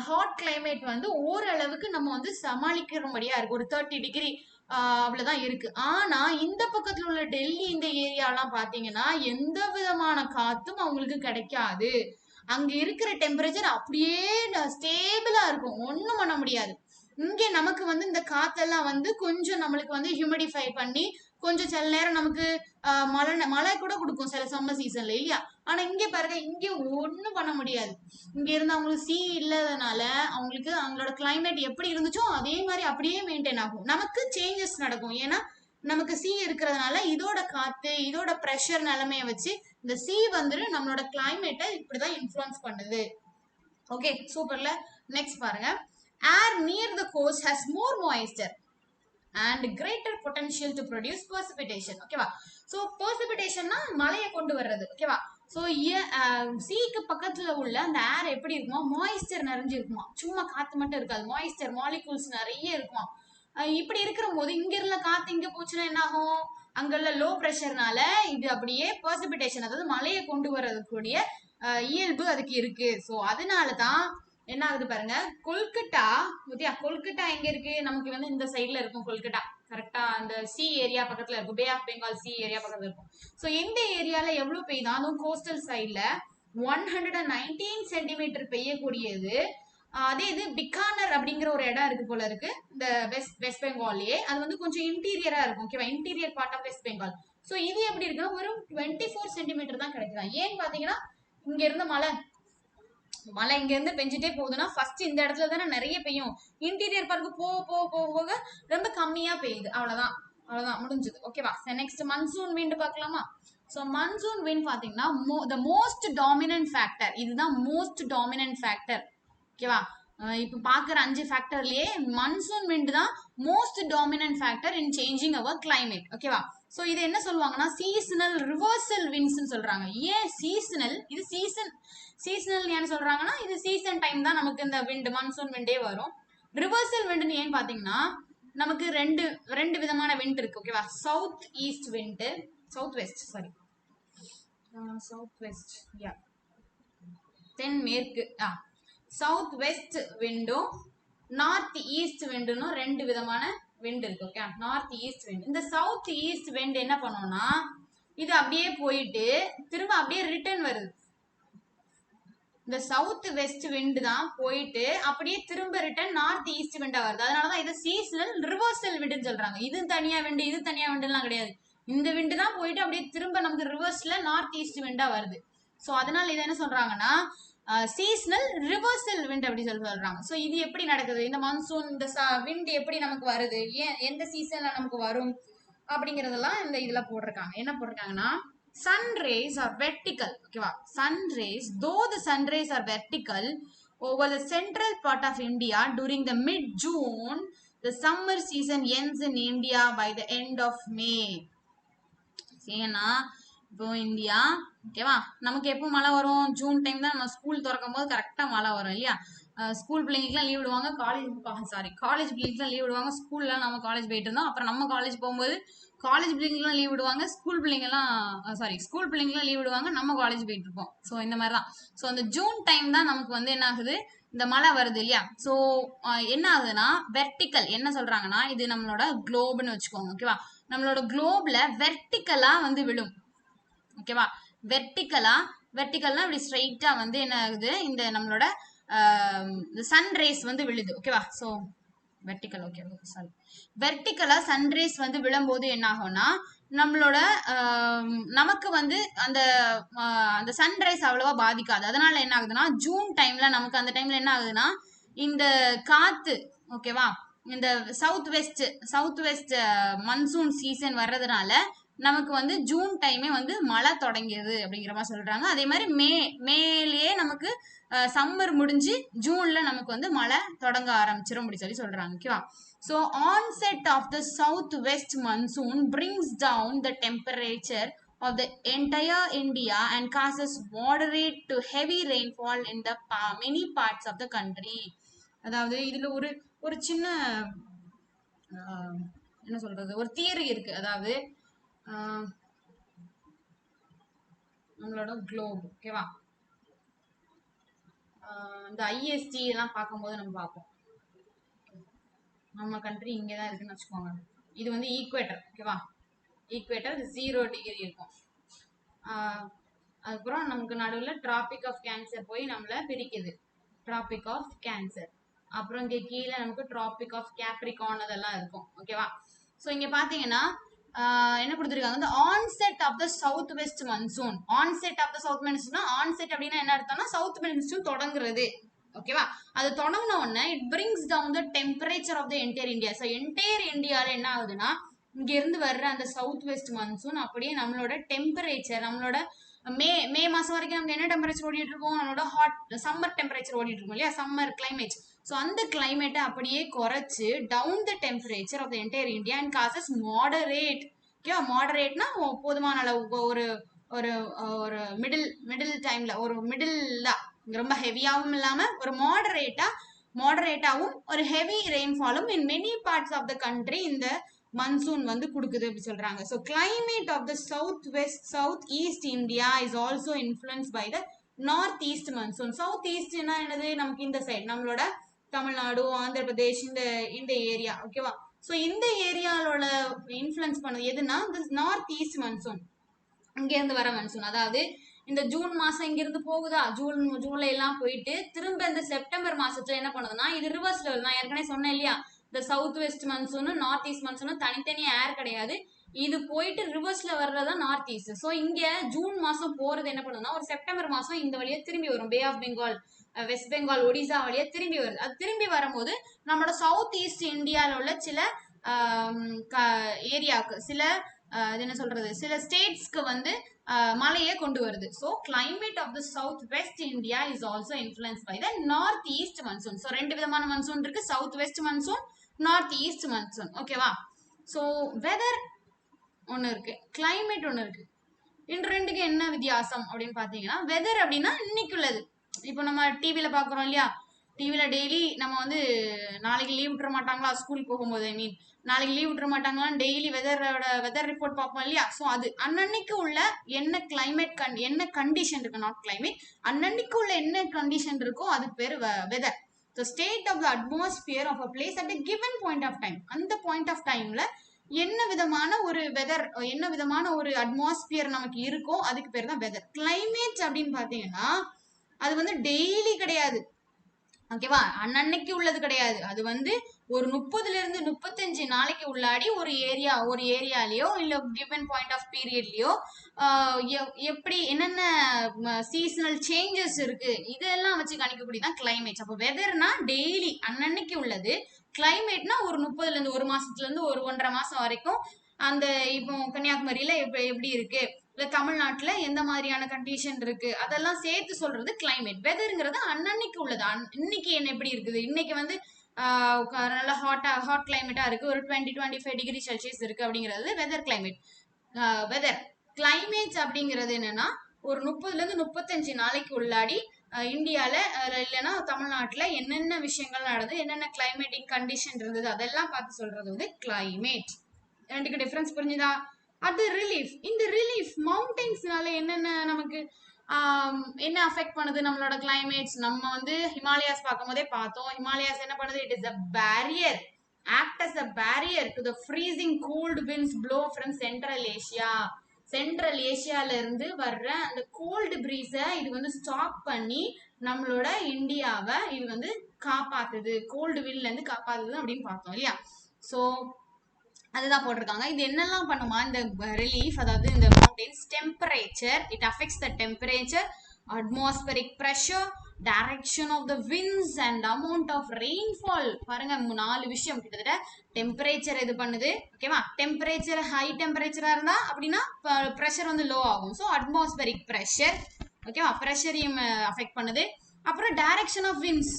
ஹாட் கிளைமேட் வந்து ஓரளவுக்கு நம்ம வந்து சமாளிக்கிறபடியா இருக்கு. ஒரு 30 டிகிரி அவ்வளவுதான் இருக்கு. ஆனா இந்த பக்கத்துல உள்ள டெல்லி இந்த ஏரியாலாம் பாத்தீங்கன்னா எந்த விதமான காத்தும் அவங்களுக்கு கிடைக்காது. அங்க இருக்கிற டெம்பரேச்சர் அப்படியே ஸ்டேபிளா இருக்கும், ஒண்ணும் பண்ண முடியாது. இங்க நமக்கு வந்து இந்த காத்தெல்லாம் வந்து கொஞ்சம் நம்மளுக்கு வந்து ஹியூமிடிஃபை பண்ணி கொஞ்சம் சில நேரம் நமக்கு மழை கூட கொடுக்கும் சில சம்மர் சீசன்ல இல்லையா? ஆனா இங்க பாருங்க இங்க ஒண்ணும் பண்ண முடியாது. இங்க இருந்து அவங்களுக்கு சி இல்லாதனால அவங்களுக்கு அவங்களோட கிளைமேட் எப்படி இருந்துச்சோ அதே மாதிரி அப்படியே மெயின்டைன் ஆகும். நமக்கு சேஞ்சஸ் நடக்கும். ஏன்னா நமக்கு சி இருக்கிறதுனால இதோட காத்து இதோட ப்ரெஷர் நிலைமைய வச்சு இந்த சி வந்துட்டு நம்மளோட கிளைமேட்டை இப்படிதான் இன்ஃப்ளூயன்ஸ் பண்ணுது. ஓகே, சூப்பர்ல. நெக்ஸ்ட் பாருங்க. Air near the coast has more moisture and greater potential to produce precipitation, ஓகேவா? சோ precipitation-னா மழையை கொண்டு வர்றது, ஓகேவா? சோ சீக்கு பக்கத்துல உள்ள அந்த ஏர் எப்படி இருக்குமா, மாய்ஸ்டர் நிறைஞ்சு இருக்குமா, சும்மா காத்து மட்டும் இருக்காது, மாய்ஸ்டர் மாலிகூல்ஸ் நிறைய இருக்குமா. இப்படி இருக்கிற போது இங்க இருந்த காத்து இங்க போச்சுன்னா என்ன ஆகும்? அங்குள்ள லோ ப்ரெஷர்னால இது அப்படியே precipitation, அதாவது மழையை கொண்டு வர்றதுக்கூடிய இயல்பு அதுக்கு இருக்கு. சோ அதனாலதான் என்ன ஆகுது பாருங்க, கொல்கட்டா, ஓகே, கொல்கட்டா எங்க இருக்கு? நமக்கு வந்து இந்த சைட்ல இருக்கும் கொல்கட்டா, கரெக்டா அந்த சி ஏரியா பக்கத்துல இருக்கும், bay of Bengal C area பக்கத்துல இருக்கும். சோ எந்த ஏரியால எவ்வளவு பெய்தாலும் கோஸ்டல் சைட்ல 119 சென்டிமீட்டர் பெய்யக்கூடியது. அதே இது பிகானர் அப்படிங்கிற ஒரு இடம் இருக்கு போல இருக்கு இந்த வெஸ்ட் பெங்கால்லயே, அது வந்து கொஞ்சம் இன்டீரியரா இருக்கும், ஓகேவா? Interior part of west Bengal. So இது எப்படி இருக்குன்னா வெறும் 24 சென்டிமீட்டர் தான் கிடைக்குதா. ஏன்னு பாத்தீங்கன்னா இங்க இருந்த மழை இங்க இருந்து பெஞ்சிட்டே போகுதுன்னா ஃபர்ஸ்ட் இந்த இடத்துல தானே நிறைய பெய்யும், இன்டீரியர் பார்க்கு போக போக போக போக ரொம்ப கம்மியா பெய்யுது, அவ்வளவுதான். அவ்வளவுதான் முடிஞ்சது, ஓகேவா? நெக்ஸ்ட் மன்சூன் விண்ட் பார்க்கலாமா? ஸோ மன்சூன் விண்ட் பாத்தீங்கன்னா த மோஸ்ட் டாமினன்ட் ஃபேக்டர், இதுதான் மோஸ்ட் டாமினன்ட் ஃபேக்டர், ஓகேவா? இப்ப பாக்குற 5 ஃபேக்டர்லயே மன்சூன் விண்ட் தான் most dominant factor in changing our climate, ஓகேவா? சோ இது என்ன சொல்லுவாங்கன்னா சீசனல் ரிவர்சல் விண்ட்ஸ் சொல்றாங்க. ஏன் சீசனல்? இது சீசனல் ஏன்னு சொல்றாங்கன்னா இது சீசன் டைம் தான் நமக்கு இந்த விண்ட் மான்சூன் விண்டே வரும். ரிவர்சல் விண்ட்னு ஏன் பாத்தீங்கன்னா நமக்கு ரெண்டு விதமான விண்ட் இருக்கு, ஓகேவா? South east wind, south west, sorry south west, யா தென் மேற்கு, சவுத் வெஸ்ட் விண்டும் நார்த் ஈஸ்ட் விண்டுன்னு ரெண்டு விதமான விண்ட் இருக்கு. Okay, north east wind. இந்த சவுத் ஈஸ்ட் விண்ட் என்ன பண்ணும்னா இது அப்படியே போயிட்டு திரும்ப அப்படியே ரிட்டர்ன் வருது. இந்த சவுத் வெஸ்ட் விண்ட் தான் போயிட்டு அப்படியே திரும்ப ரிட்டர்ன் நார்த் ஈஸ்ட் விண்டா வருது. அதனாலதான் இது சீசனல் ரிவர்சல் விண்டுன்னு சொல்றாங்க. இது தனியா விண்டு இது தனியா விண்டுலாம் கிடையாது. இந்த விண்டு தான் போயிட்டு அப்படியே திரும்ப நமக்கு ரிவர்ஸ்ல நார்த் ஈஸ்ட் விண்டா வருது. ஸோ அதனால இதை என்ன சொல்றாங்கன்னா சீசனல் ரிவர்சல் விண்ட் அப்படி சொல்றாங்க. ஸோ இது எப்படி நடக்குது, இந்த மான்சூன் இந்த விண்ட் எப்படி நமக்கு வருது, ஏன் எந்த சீசன்ல நமக்கு வரும் அப்படிங்கறதெல்லாம் இந்த இதுல போட்டிருக்காங்க. என்ன போட்டிருக்காங்கன்னா sun rays are vertical. Okay, sun rays, though the sun rays are vertical over the central part of India during the mid-June, the summer season ends in India by the end of May. ஏன்னா இப்போ India ஓகேவா, நமக்கு எப்போ மழை வரும், June time தான் நம்ம school திறக்கும் போது கரெக்டாக மழை வரும் இல்லையா. ஸ்கூல் பிள்ளைங்களுக்குலாம் லீவ் விடுவாங்க, காலேஜ் பிள்ளைங்களுக்குலாம் லீவ் விடுவாங்க. ஸ்கூல்லாம் நம்ம காலேஜ் போயிட்டு இருந்தோம். அப்புறம் நம்ம காலேஜ் போகும்போது காலேஜ் பிள்ளைங்களுக்குலாம் லீவ் விடுவாங்க, ஸ்கூல் பிள்ளைங்கலாம் லீவ் விடுவாங்க, நம்ம காலேஜ் போயிட்டு இருப்போம். ஸோ இந்த மாதிரி தான். ஸோ அந்த ஜூன் டைம் தான் நமக்கு வந்து என்ன ஆகுது, இந்த மழை வருது இல்லையா. ஸோ என்ன ஆகுதுன்னா வெர்டிக்கல் என்ன சொல்றாங்கன்னா, இது நம்மளோட குளோப்னு வச்சுக்கோங்க. ஓகேவா, நம்மளோட குளோப்ல வெர்டிக்கலா வந்து விழும். ஓகேவா, வெர்டிக்கல்னா இப்படி ஸ்ட்ரைட்டா வந்து என்ன ஆகுது, இந்த நம்மளோட சன் ரேஸ் வந்து விழுது. ஓகேவா, ஸோ வெர்டிக்கல் ஓகே சாரி வெர்டிக்கலா சன் ரேஸ் வந்து விழும்போது என்ன ஆகும்னா நம்மளோட நமக்கு வந்து அந்த அந்த சன்ரைஸ் அவ்வளவா பாதிக்காது. அதனால என்ன ஆகுதுன்னா ஜூன் டைம்ல நமக்கு அந்த டைம்ல என்ன ஆகுதுன்னா இந்த காத்து ஓகேவா, இந்த சவுத் வெஸ்ட் மன்சூன் சீசன் வர்றதுனால நமக்கு வந்து ஜூன் டைமே வந்து மழை தொடங்கியது அப்படிங்கிற மாதிரி சொல்றாங்க. அதே மாதிரி மேலேயே நமக்கு சம்மர் முடிஞ்சு ஜூன்ல நமக்கு வந்து மழை தொடங்க ஆரம்பிச்சிடும் அப்படி சொல்றாங்க. ஓகேவா, so onset of the southwest monsoon brings down the temperature of the entire India and causes moderate to heavy rainfall in the many parts of the country. அதாவது இதுல ஒரு சின்ன என்ன சொல்றது, ஒரு தியரி இருக்கு. அதாவது நம்மளோட குளோப் ஓகேவா, இந்த ஐஎஸ்டி எல்லாம் பார்க்கும்போது நம்ம பார்ப்போம், நம்ம கண்ட்ரி இங்கே தான் இருக்குன்னு வச்சுக்கோங்க. இது வந்து ஈக்குவேட்டர். ஓகேவா, ஈக்குவேட்டர் 0 டிகிரி இருக்கும். அதுக்கப்புறம் நமக்கு நடுவில் டிராபிக் ஆஃப் கேன்சர் போய் நம்மளை பிரிக்குது, டிராபிக் ஆஃப் கேன்சர். அப்புறம் இங்கே கீழே நமக்கு டிராபிக் ஆஃப் கேப்ரிகான் அதெல்லாம் இருக்கும். ஓகேவா, ஸோ இங்கே பார்த்தீங்கன்னா என்ன கொடுத்துருக்காங்க, இந்த onset of the south west monsoon. Onset of the south monsoon, onset அப்படின்னா என்ன அர்த்தம்னா சவுத் மன்சூன் தொடங்குறது. ஓகேவா, அது தொடங்கின உடனே it brings down the temperature of the entire India. So entire இந்தியால என்ன ஆகுதுன்னா இங்க இருந்து வர்ற அந்த சவுத் வெஸ்ட் மன்சூன் அப்படியே நம்மளோட டெம்பரேச்சர், நம்மளோட மே மாசம் வரைக்கும் நமக்கு என்ன டெம்பரேச்சர் ஓடிட்டு இருக்கும், நம்மளோட ஹாட் சம்மர் டெம்பரேச்சர் ஓடிட்டு இருக்கும் இல்லையா, சம்மர் கிளைமேட். ஸோ அந்த கிளைமேட்டை அப்படியே குறைச்சு down the temperature of the entire India and causes moderate. ஓகேவா, மாடரேட்னா போதுமான அளவு, ஒரு ஒரு ஒரு மிடில் டைம்ல, ஒரு மிடில் ரொம்ப ஹெவியாகவும் இல்லாம ஒரு மாடரேட்டாவும் ஒரு ஹெவி ரெயின்ஃபாலும் in many parts of the country இந்த மன்சூன் வந்து கொடுக்குது அப்படி சொல்றாங்க. So climate of the south east India is also influence by the north east monsoon. South ஈஸ்ட்னா என்னது, நமக்கு இந்த சைடு நம்மளோட தமிழ்நாடு, ஆந்திர பிரதேஷ், இந்த ஏரியா. ஓகேவா, ஸோ இந்த ஏரியாவோட இன்ஃப்ளூயன்ஸ் பண்ணது எதுனா நார்த் ஈஸ்ட் மன்சூன், இங்கேருந்து வர மன்சூன். அதாவது இந்த ஜூன் மாசம் இங்கிருந்து போகுதா, ஜூலை எல்லாம் போயிட்டு திரும்ப இந்த செப்டம்பர் மாசத்துல என்ன பண்ணுதுன்னா இது ரிவர்ஸ்ல வருது. நான் ஏற்கனவே சொன்னேன் இல்லையா, இந்த சவுத் வெஸ்ட் மன்சூனும் நார்த் ஈஸ்ட் மன்சூனும் தனித்தனியா ஏர் கிடையாது, இது போயிட்டு ரிவர்ஸ்ல வர்றதா நார்த் ஈஸ்ட். ஸோ இங்க ஜூன் மாசம் போறது என்ன பண்ணுதுன்னா ஒரு செப்டம்பர் மாசம் இந்த வழியா திரும்பி வரும், bay of Bengal, west Bengal, Odisha வழியா திரும்பி வருது. அது திரும்பி வரும்போது நம்மளோட சவுத் ஈஸ்ட் இந்தியாவில் உள்ள சில ஏரியாவுக்கு, சில என்ன சொல்றது, சில ஸ்டேட்ஸ்க்கு வந்து மழையை கொண்டு வருது. So climate of the south west India is also influence by the north east monsoon. So ரெண்டு விதமான மன்சூன் இருக்கு, south west monsoon, north east monsoon. ஓகேவா, ஸோ வெதர் ஒன்று இருக்கு, கிளைமேட் ஒன்று இருக்கு. இந்த ரெண்டுக்கு என்ன வித்தியாசம் அப்படின்னு பார்த்தீங்கன்னா, வெதர் அப்படின்னா இன்னைக்கு உள்ளது. இப்போ நம்ம டிவியில பார்க்குறோம் இல்லையா, டிவியில டெய்லி நம்ம வந்து நாளைக்கு லீவ் விட்டுற மாட்டாங்களா ஸ்கூல் போகும்போது, ஐ மீன் நாளைக்கு லீவ் விட்டுற மாட்டாங்களான்னு டெய்லி வெதர் ரிப்போர்ட் பார்ப்போம் இல்லையா. ஸோ அது அன்னன்னைக்கு உள்ள என்ன கிளைமேட் என்ன கண்டிஷன் இருக்கு, நாட் கிளைமேட், அன்னன்னைக்கு உள்ள என்ன கண்டிஷன் இருக்கோ அது பேர் weather. the state of the atmosphere of a place at a given point of time. அந்த point of timeல என்ன விதமான ஒரு வெதர், என்ன விதமான ஒரு அட்மாஸ்பியர் நமக்கு இருக்கோ அதுக்கு பேர் தான் வெதர். கிளைமேட் அப்படின்னு பாத்தீங்கன்னா அது வந்து டெய்லி கிடையாது, ஓகேவா, அன்னன்னைக்கு உள்ளது கிடையாது. அது வந்து ஒரு 30ல இருந்து 35 நாளைக்கு உள்ளாடி ஒரு ஏரியாலயோ இல்ல கிவன் பாயிண்ட் ஆஃப் பீரியட்லயோ எப்படி என்னென்ன சீசனல் சேஞ்சஸ் இருக்கு இதெல்லாம் வச்சு கணிக்கக்கூடியதான் கிளைமேட். அப்போ வெதர்னா டெய்லி அன்னன்னைக்கு உள்ளது, கிளைமேட்னா ஒரு 30ல இருந்து ஒரு மாசத்துல இருந்து ஒரு 1.5 மாசம் வரைக்கும் அந்த இப்போ கன்னியாகுமரியில எப்படி இருக்கு, இல்ல தமிழ்நாட்டுல எந்த மாதிரியான கண்டிஷன் இருக்கு அதெல்லாம் சேர்த்து சொல்றது கிளைமேட். வெதர்ங்கிறது அன்னன்னைக்கு உள்ளது. இன்னைக்கு என்ன எப்படி இருக்குது, இன்னைக்கு வந்து நல்லா ஹாட் கிளைமேட்டா இருக்கு, ஒரு 20-25 டிகிரி செல்சியஸ் இருக்கு அப்படிங்கிறது வெதர் கிளைமேட். வெதர் கிளைமேட் அப்படிங்கிறது என்னன்னா ஒரு 30ல இருந்து 35 நாளைக்கு உள்ளாடி இந்தியால இல்லைன்னா தமிழ்நாட்டுல என்னென்ன விஷயங்கள் நடந்தது, என்னென்ன கிளைமேட்டிக் கண்டிஷன் இருந்தது அதெல்லாம் பார்த்து சொல்றது வந்து கிளைமேட். ரெண்டுக்கு டிஃபரன்ஸ் புரிஞ்சுதா? அது ரிலீஃப். இந்த ரிலீஃப் மவுண்டெயின்ஸ்னால என்னென்ன நமக்கு என்ன அஃபெக்ட் பண்ணுது நம்மளோட கிளைமேட்ஸ்? நம்ம வந்து ஹிமாலயாஸ் பார்க்கும் போதே பார்த்தோம். ஹிமாலயாஸ் என்ன பண்ணுது? It is a barrier, act as a barrier to the freezing cold winds blow from central Asia. Central ஏசியால இருந்து வர்ற அந்த கோல்டு பிரீஸ இது வந்து ஸ்டாப் பண்ணி நம்மளோட இந்தியாவை இது வந்து காப்பாத்துது, கோல்டு வில்ல இருந்து காப்பாத்துது அப்படின்னு பார்த்தோம் இல்லையா? சோ அதுதான் போட்டிருக்காங்க. இது என்னெல்லாம் பண்ணுமா இந்த ரிலீஃப், அதாவது இந்த mountains? Temperature, it affects the temperature, atmospheric pressure, direction of the winds and amount of rainfall. பாருங்க 4 விஷயம் கிட்டத்தட்ட. டெம்பரேச்சர் இது பண்ணுது, ஓகேவா? டெம்பரேச்சர் ஹை டெம்பரேச்சரா இருந்தா அப்படின்னா பிரஷர் வந்து லோ ஆகும். ஸோ atmospheric pressure, ஓகேவா, பிரஷரையும் அஃபெக்ட் பண்ணுது. அப்புறம் direction of winds,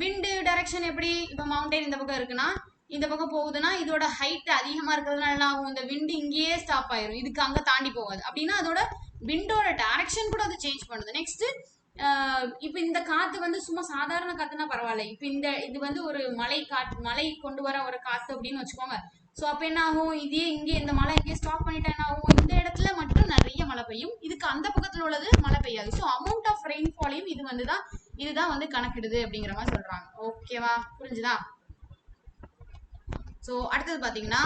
wind direction எப்படி? இப்போ மவுண்டெயின் இந்த பக்கம் இருக்குன்னா இந்த பக்கம் போகுதுன்னா இதோட ஹைட் அதிகமா இருக்கிறதுனால என்ன ஆகும்? இந்த விண்டு இங்கேயே ஸ்டாப் ஆயிரும், இதுக்கு அங்க தாண்டி போகாது. அப்படின்னா அதோட விண்டோட டைரக்ஷன் கூட அது சேஞ்ச் பண்ணுது. நெக்ஸ்ட் இப்ப இந்த காத்து வந்து சும்மா சாதாரண காத்துனா பரவாயில்ல, இப்ப இது வந்து ஒரு மழை கொண்டு வர ஒரு காத்து அப்படின்னு வச்சுக்கோங்க. சோ அப்ப என்ன ஆகும்? இதே இங்கே இந்த மழை இங்கே ஸ்டாப் பண்ணிட்டா என்ன ஆகும்? இந்த இடத்துல மட்டும் நிறைய மழை பெய்யும், இதுக்கு அந்த பக்கத்துல உள்ளது மழை பெய்யாது. ஸோ அமௌண்ட் ஆஃப் ரெயின்ஃபாலையும் இதுதான் வந்து கணக்கிடுது அப்படிங்கிற மாதிரி சொல்றாங்க. ஓகேவா, புரிஞ்சுதா? ஸோ அடுத்தது பார்த்தீங்கன்னா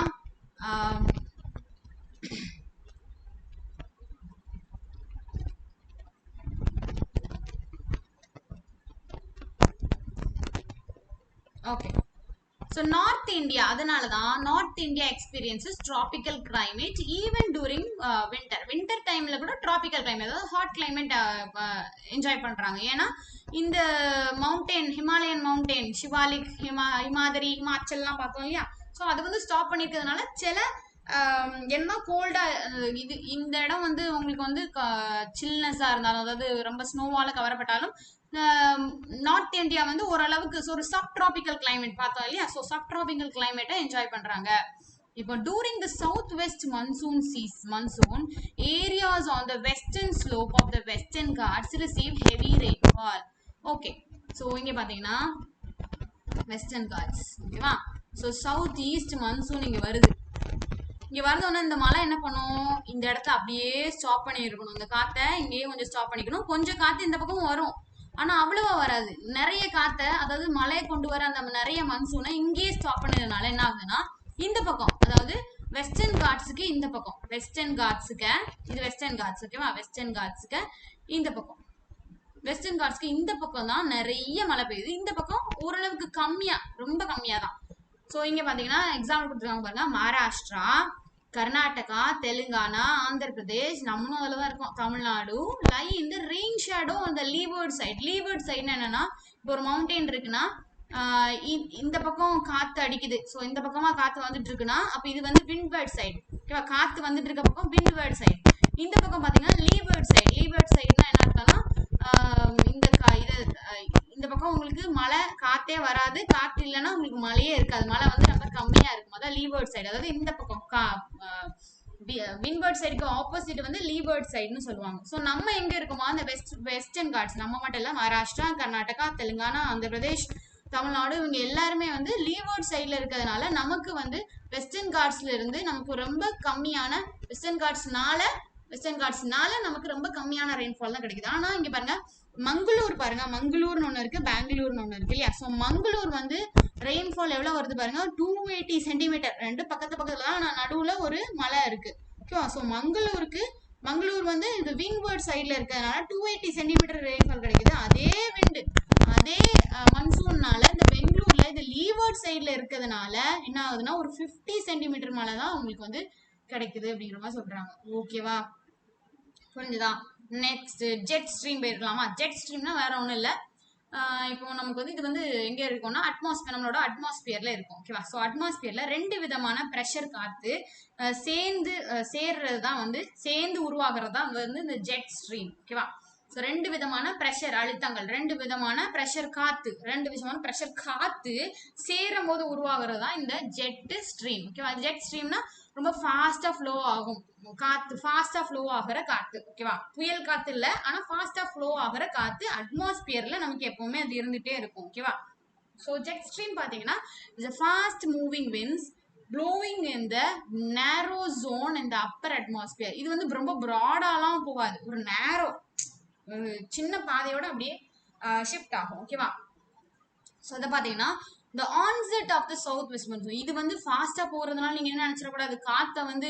ஓகே, ஸோ நார்த் இந்தியா, அதனால தான் north India experiences tropical climate even during winter டைம்ல கூட ட்ராபிக்கல் கிளைமேட், அதாவது ஹாட் கிளைமேட் என்ஜாய் பண்றாங்க. ஏன்னா இந்த mountain, Himalayan mountain, Shivalik, Himadri, ஹிமாச்சல்லாம் பார்த்தோம் இல்லையா? ஸோ அது வந்து ஸ்டாப் பண்ணிருக்கிறதுனால சில என்ன கோல்டா இந்த இடம் வந்து உங்களுக்கு வந்து சில்னஸா இருந்தாலும், அதாவது ரொம்ப ஸ்னோவால கவரப்பட்டாலும் நார்த் இந்தியா வந்து ஓரளவுக்கு ஒரு சப் டிராபிக்கல் கிளைமேட் பார்த்தோம் இல்லையா? ஸோ சப் டிராபிக்கல் கிளைமேட்டை என்ஜாய் பண்றாங்க. இப்போ during the south west monsoon areas on the western slope of the western Ghats receive heavy rainfall. Okay, so இங்க பாத்தீங்கன்னா வெஸ்டர்ன் காட்ஸ், ஓகேவா? ஸோ சவுத் ஈஸ்ட் மன்சூன் இங்க வருது. இங்க வரதோன்னா இந்த மழை என்ன பண்ணும்? இந்த இடத்த அப்படியே ஸ்டாப் பண்ணி இருக்கணும், இந்த காத்தை இங்கேயே கொஞ்சம் ஸ்டாப் பண்ணிக்கணும். கொஞ்சம் காத்து இந்த பக்கம் வரும், ஆனா அவ்வளவா வராது. நிறைய காத்தை, அதாவது மழையை கொண்டு வர அந்த நிறைய மன்சூனை இங்கேயே ஸ்டாப் பண்ணதுனால என்ன ஆகுதுன்னா இந்த பக்கம், அதாவது வெஸ்டர்ன் காட்ஸுக்கு இந்த பக்கம், வெஸ்டர்ன் காட்ஸுக்கு இது வெஸ்டர்ன் காட்ஸ், ஓகேவா? வெஸ்டர்ன் காட்ஸுக்கு இந்த பக்கம், வெஸ்டர்ன் காட்ஸ்க்கு இந்த பக்கம் தான் நிறைய மழை பெய்யுது, இந்த பக்கம் ஓரளவுக்கு கம்மியா, ரொம்ப கம்மியா தான். ஸோ இங்க பாத்தீங்கன்னா எக்ஸாம்பிள் கொடுத்துருக்காங்க பாருங்க, மகாராஷ்டிரா, கர்நாடகா, தெலுங்கானா, ஆந்திர பிரதேஷ், நம்மளும் அதில் தான் இருக்கோம், தமிழ்நாடு லை இந்த ரெயின் ஷேடோ அந்த லீவர்ட் சைட். லீவர்ட் சைடுன்னு என்னன்னா, இப்போ ஒரு மவுண்டெயின் இருக்குன்னா இந்த பக்கம் காத்து அடிக்குது, ஸோ இந்த பக்கமா காத்து வந்துட்டு இருக்குன்னா அப்போ இது வந்து விண்ட்வேர்ட் சைடு, ஓகேவா? காத்து வந்துட்டு இருக்க பக்கம் விண்ட்வேர்ட் சைடு. இந்த பக்கம் பாத்தீங்கன்னா லீவர்ட் சைடு. லீவர்ட் சைடுனா என்ன அர்த்தம்னா இந்த பக்கம் உங்களுக்கு மழை காத்தே வராது, காத்து இல்லைன்னா உங்களுக்கு மழையே இருக்காது, மழை வந்து ரொம்ப கம்மியா இருக்கும், அதான் லீவர்ட் சைடு. அதாவது இந்த பக்கம் விண்ட்வேர்ட் சைடுக்கு ஆப்போசிட் வந்து லீவர்ட் சைடுன்னு சொல்லுவாங்க. ஸோ நம்ம எங்க இருக்கோமா அந்த வெஸ்டர்ன் காட்ஸ், நம்ம மட்டும் இல்ல, மகாராஷ்டிரா, கர்நாடகா, தெலுங்கானா, ஆந்திர பிரதேஷ், தமிழ்நாடு, இவங்க எல்லாருமே வந்து லீவர்ட் சைட்ல இருக்கிறதுனால நமக்கு வந்து வெஸ்டர்ன் காட்ஸ்ல இருந்து நமக்கு ரொம்ப கம்மியான, வெஸ்டர்ன் காட்ஸ்னால வெஸ்டர்ன் காட்ஸ்னால நமக்கு ரொம்ப கம்மியான ரெயின்ஃபால் தான் கிடைக்குது. ஆனா இங்க பாருங்க மங்களூர் பாருங்க, மங்களூர்னு ஒண்ணு இருக்கு, பெங்களூர்னு ஒண்ணு இருக்கு இல்லையா? ஸோ மங்களூர் வந்து ரெயின்ஃபால் எவ்வளவு வருது பாருங்க, 280 சென்டிமீட்டர். ரெண்டு பக்கத்துல தான், ஆனா நடுவுல ஒரு மலை இருக்கு. ஓகேவா? ஸோ மங்களூர் வந்து இந்த விங்வேர்ட் சைட்ல இருக்கிறதுனால 280 சென்டிமீட்டர் ரெயின்ஃபால் கிடைக்குது. அதே விண்டு, அதே மன்சூன்னால இந்த பெங்களூர்ல இந்த லீவர்ட் சைட்ல இருக்கிறதுனால என்ன ஆகுதுன்னா ஒரு 50 சென்டிமீட்டர் மழை தான் உங்களுக்கு வந்து கிடைக்குது அப்படிங்கிற மாதிரி சொல்றாங்க. ஓகேவா? புரிஞ்சுதா? நெக்ஸ்ட் ஜெட் ஸ்ட்ரீம் போயிருக்கலாமா? ஜெட் ஸ்ட்ரீம்னா வேற ஒண்ணும் இல்ல, இப்போ நமக்கு வந்து இது வந்து எங்க இருக்கும்னா அட்மாஸ்பியர், நம்மளோட அட்மாஸ்பியர்ல இருக்கும். ஓகேவா? ஸோ அட்மாஸ்பியர்ல ரெண்டு விதமான ப்ரெஷர் காத்து சேர்ந்து சேர்றது தான் வந்து, சேர்ந்து உருவாகிறது தான் வந்து இந்த ஜெட் ஸ்ட்ரீம். ஓகேவா? ஸோ ரெண்டு விதமான ப்ரெஷர் அழுத்தங்கள், ரெண்டு விதமான ப்ரெஷர் காத்து, ரெண்டு விதமான ப்ரெஷர் காத்து சேரும் போது உருவாகிறது தான் இந்த ஜெட் ஸ்ட்ரீம். ஓகேவா? ஜெட் ஸ்ட்ரீம்னா ரொம்ப ஃபாஸ்டா ஃப்ளோ ஆகும் காத்து, ஃபாஸ்டா ஃப்ளோ ஆகிற காத்து. ஓகேவா? புயல் காத்து இல்ல, ஆனா ஃபாஸ்டா ஃப்ளோ ஆகிற காத்து அட்மாஸ்பியர்ல நமக்கு எப்பவுமே அது இருந்துட்டே இருக்கும். ஓகேவா? ஸோ ஜெட் ஸ்ட்ரீம் பாத்தீங்கன்னா is fast moving winds blowing in the narrow zone in the upper atmosphere. இது வந்து ரொம்ப ப்ராடாலாம் போகாது, ஒரு நேரோ, ஒரு சின்ன பாதையோட அப்படியே ஷிஃப்ட் ஆகும். ஓகேவா? ஸோ அதை பார்த்தீங்கன்னா இந்த onset of the south west monsoon இது வந்து ஃபாஸ்டா போகிறதுனால நீங்க என்ன நினைச்சிடக்கூடாது, காற்றை வந்து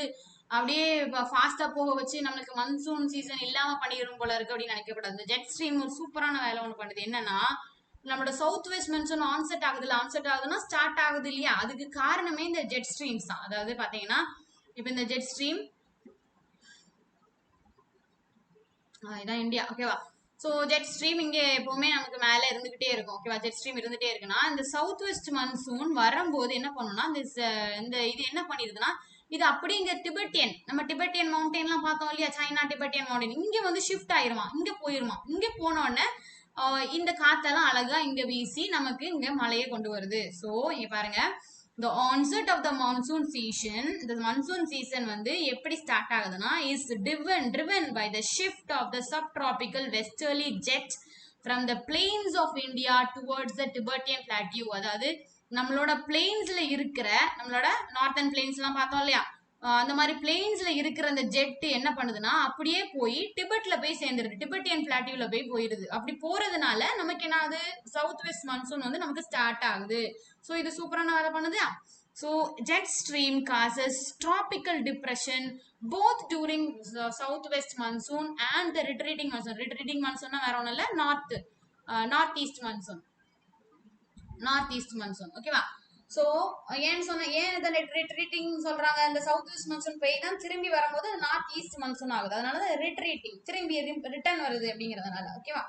அப்படியே ஃபாஸ்டா போக வச்சு நம்மளுக்கு மன்சூன் சீசன் இல்லாம பண்ணிடும் போல இருக்கு அப்படின்னு நினைக்கக்கூடாது. இந்த ஜெட் ஸ்ட்ரீம் ஒரு சூப்பரான வேலை ஒன்று பண்ணுது. என்னன்னா நம்மளோட சவுத் வெஸ்ட் மன்சூன் ஆன்செட் ஆகுது இல்லை, ஆன்செட் ஆகுதுன்னா ஸ்டார்ட் ஆகுது இல்லையா, அதுக்கு காரணமே இந்த ஜெட் ஸ்ட்ரீம்ஸ் தான். அதாவது பாத்தீங்கன்னா இப்போ இந்த ஜெட் ஸ்ட்ரீம் இதான் இந்தியா. ஓகேவா? ஸோ ஜெட் ஸ்ட்ரீம் இங்கே எப்பவுமே நமக்கு மேலே இருந்துகிட்டே இருக்கும். ஓகேவா? ஜெட் ஸ்ட்ரீம் இருந்துகிட்டே இருக்குன்னா இந்த சவுத் வெஸ்ட் மன்சூன் வரும்போது என்ன பண்ணும்னா இந்த இது என்ன பண்ணிடுதுன்னா இது அப்படியே இங்க டிபெட்டியன், நம்ம டிபெட்டியன் மவுண்டெயின்லாம் பார்த்தோம் இல்லையா, சைனா டிபெட்டியன் மவுண்டைன், இங்க வந்து ஷிஃப்ட் ஆயிருமா, இங்க போயிருமா. இங்க போன உடனே இந்த காத்தெல்லாம் அழகா இங்க வீசி நமக்கு இங்க மழையை கொண்டு வருது. ஸோ இங்க பாருங்க, the onset of the monsoon season, the monsoon season வந்து எப்படி ஸ்டார்ட் ஆகுதுன்னா is driven by the shift of the subtropical westerly jet from the plains of India towards the Tibetan plateau. அதாவது நம்மளோட பிளெயின்ஸ்ல இருக்கிற, நம்மளோட நார்த்தன் பிளெயின்ஸ் எல்லாம் பார்த்தோம் இல்லையா, அந்த மாதிரி பிளெயின்ஸ்ல இருக்கிற அந்த ஜெட் என்ன பண்ணுதுன்னா அப்படியே போய் டிபெட்ல போய் சேர்ந்துருது, டிபெட்டியன் பிளாட்டியூல போய் போயிருது. அப்படி போறதுனால நமக்கு என்ன ஆகுது, சவுத் வெஸ்ட் மான்சூன் வந்து நமக்கு ஸ்டார்ட் ஆகுது. ஸோ இது சூப்பரான வேலை பண்ணுது. So jet stream causes tropical depression both during the southwest monsoon and the retreating monsoon. retreating monsoon வேற ஒன்றும் இல்லை, north east monsoon, north east monsoon. ஓகேவா? ஸோ ஏன் இதை ரிட்ரீட்டிங் சொல்றாங்க, இந்த சவுத் வெஸ்ட் மான்சூன் பெய் தான் திரும்பி வரும்போது நார்த் ஈஸ்ட் மான்சூன் ஆகுது, அதனால ரிட்ரீட்டிங், திரும்பி ரிட்டர்ன் வருது அப்படிங்கிறதுனால. ஓகேவா?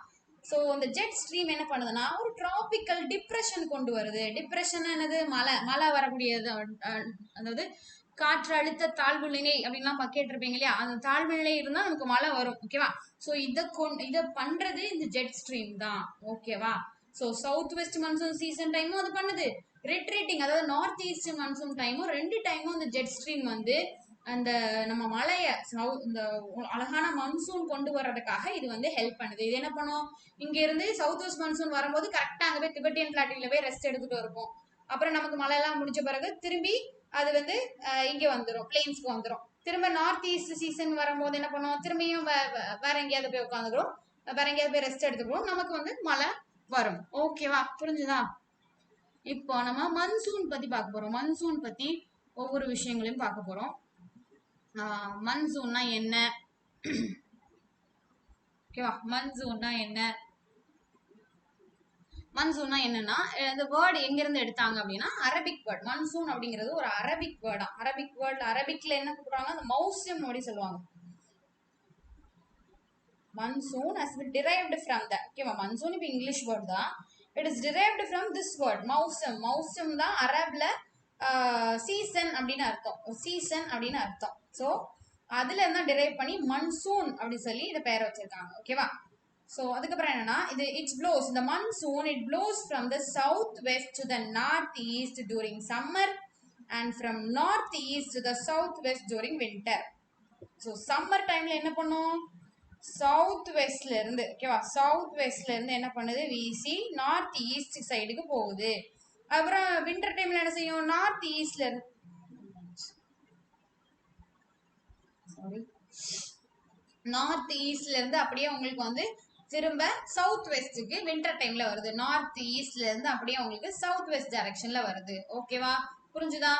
ஸோ இந்த ஜெட் ஸ்ட்ரீம் என்ன பண்ணுதுன்னா ஒரு டிராபிக்கல் டிப்ரெஷன் கொண்டு வருது. டிப்ரெஷன் என்னது, மழை வரக்கூடியது, அதாவது காற்று அழுத்த தாழ்வு நிலை அப்படின்லாம் கேட்டிருப்பீங்க இல்லையா, அந்த தாழ்வு நிலை இருந்தா நமக்கு மழை வரும். ஓகேவா? ஸோ இதை பண்றது இந்த ஜெட் ஸ்ட்ரீம் தான். ஓகேவா? So south west monsoon season டைமும் அது பண்ணுது, ரிட்ரீட்டிங் அதாவது நார்த் ஈஸ்ட் மான்சூன் டைமும், ரெண்டு டைமும் இந்த ஜெட் ஸ்ட்ரீம் வந்து அந்த நம்ம மலைய இந்த அழகான மன்சூன் கொண்டு வர்றதுக்காக இது வந்து ஹெல்ப் பண்ணுது. இது என்ன பண்ணும், இங்க இருந்து சவுத் வெஸ்ட் மான்சூன் வரும்போது கரெக்டா அங்க போய் திபெட்டியன் பிளாட்டியூல போய் ரெஸ்ட் எடுத்துட்டு இருக்கும். அப்புறம் நமக்கு மழை எல்லாம் முடிஞ்ச பிறகு திரும்பி அது வந்து இங்க வந்துடும், பிளெயின்ஸ்க்கு வந்துடும். திரும்ப நார்த் ஈஸ்ட் சீசன் வரும்போது என்ன பண்ணுவோம், திரும்பியும் வேற எங்கேயாவது போய் உட்காந்துக்கிறோம், வேற எங்கேயாவது போய் ரெஸ்ட் எடுத்துக்கிறோம், நமக்கு வந்து மழை வரும். ஓகேவா? புரிஞ்சுதா? இப்போ நம்ம மன்சூன் பத்தி பார்க்க போறோம். மன்சூன் பத்தி ஒவ்வொரு விஷயங்களையும் பார்க்க போறோம். மன்சூன்னா என்ன, ஓகேவா? மன்சூன்னா என்ன, மன்சூன்னா என்னன்னா இந்த வேர்டு எங்க இருந்து எடுத்தாங்க அப்படின்னா அரபிக் வேர்ட். மன்சூன் அப்படிங்கிறது ஒரு அரபிக் வேர்டா. அரபிக் வேர்ட்ல, அரபிக்ல என்ன கூப்பிடுறாங்க, அந்த மௌசியம் அப்படி சொல்லுவாங்க. Monsoon has been derived from that. ஓகேவா? மன்சூன் இப்போ இங்கிலீஷ் வேர்ட் தான், it is derived from this word மௌசம். மௌசம் தான் அரபில சீசன் அப்படின்னு அர்த்தம், சீசன் அப்படின்னு அர்த்தம். ஸோ அதுல இருந்தா டிரைவ் பண்ணி மன்சூன் அப்படின்னு சொல்லி இதை பெயர் வச்சிருக்காங்க. ஓகேவா? ஸோ அதுக்கப்புறம் என்னன்னா இது இட்ஸ் ப்ளோஸ், இந்த monsoon it blows from the south west to the north east during summer and from north east to the south west during winter. So summer டைம்ல என்ன பண்ணும், சவுத் வெஸ்ட்ல இருந்து, ஓகேவா, சவுத் வெஸ்ட்ல இருந்து என்ன பண்ணுது, வீசி நார்த் ஈஸ்ட் சைடுக்கு போகுது. அப்புறம் வின்டர் டைம்ல என்ன செய்யும், நார்த் ஈஸ்ட்ல இருந்து, சாரி, நார்த் ஈஸ்ட்ல இருந்து அப்படியே உங்களுக்கு வந்து திரும்ப சவுத் வெஸ்ட்டுக்கு வின்டர் டைம்ல வருது. நார்த் ஈஸ்ட்ல இருந்து அப்படியே உங்களுக்கு சவுத் வெஸ்ட் டைரக்ஷன்ல வருது. ஓகேவா, புரிஞ்சுதா?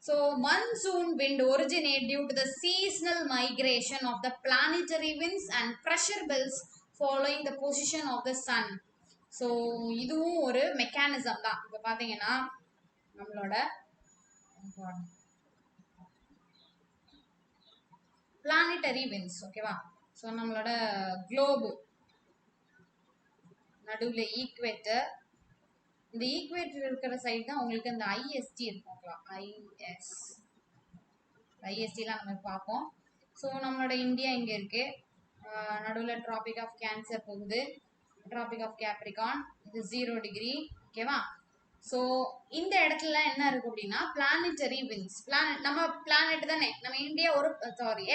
So monsoon wind originate due to the seasonal migration of the planetary winds and pressure belts following the position of the sun. So இதுவும் ஒரு மெக்கானிசம் தான். இப்ப பாத்தீங்கன்னா நம்மளோட பிளானிட்டரி விண்ட்ஸ், ஓகேவா. ஸோ நம்மளோட குளோபு நடுவில் ஈக்குவேட்டர், இந்த ஈக்குவேட்டர் இருக்கிற சைடு தான் உங்களுக்கு இந்த ஐஎஸ்டி இருக்கும், ஐஎஸ்டிலாம் நம்ம பார்ப்போம். ஸோ நம்மளோட இந்தியா இங்கே இருக்கு, நடுவில் டிராபிக் ஆஃப் கேன்சர் போகுது, டிராபிக் ஆஃப் கேப்ரிகான், இது 0 டிகிரி, ஓகேவா. ஸோ இந்த இடத்துல என்ன இருக்கு அப்படின்னா பிளானிட்டரி விண்ட்ஸ். நம்ம பிளானட் தானே, நம்ம இந்தியா ஒரு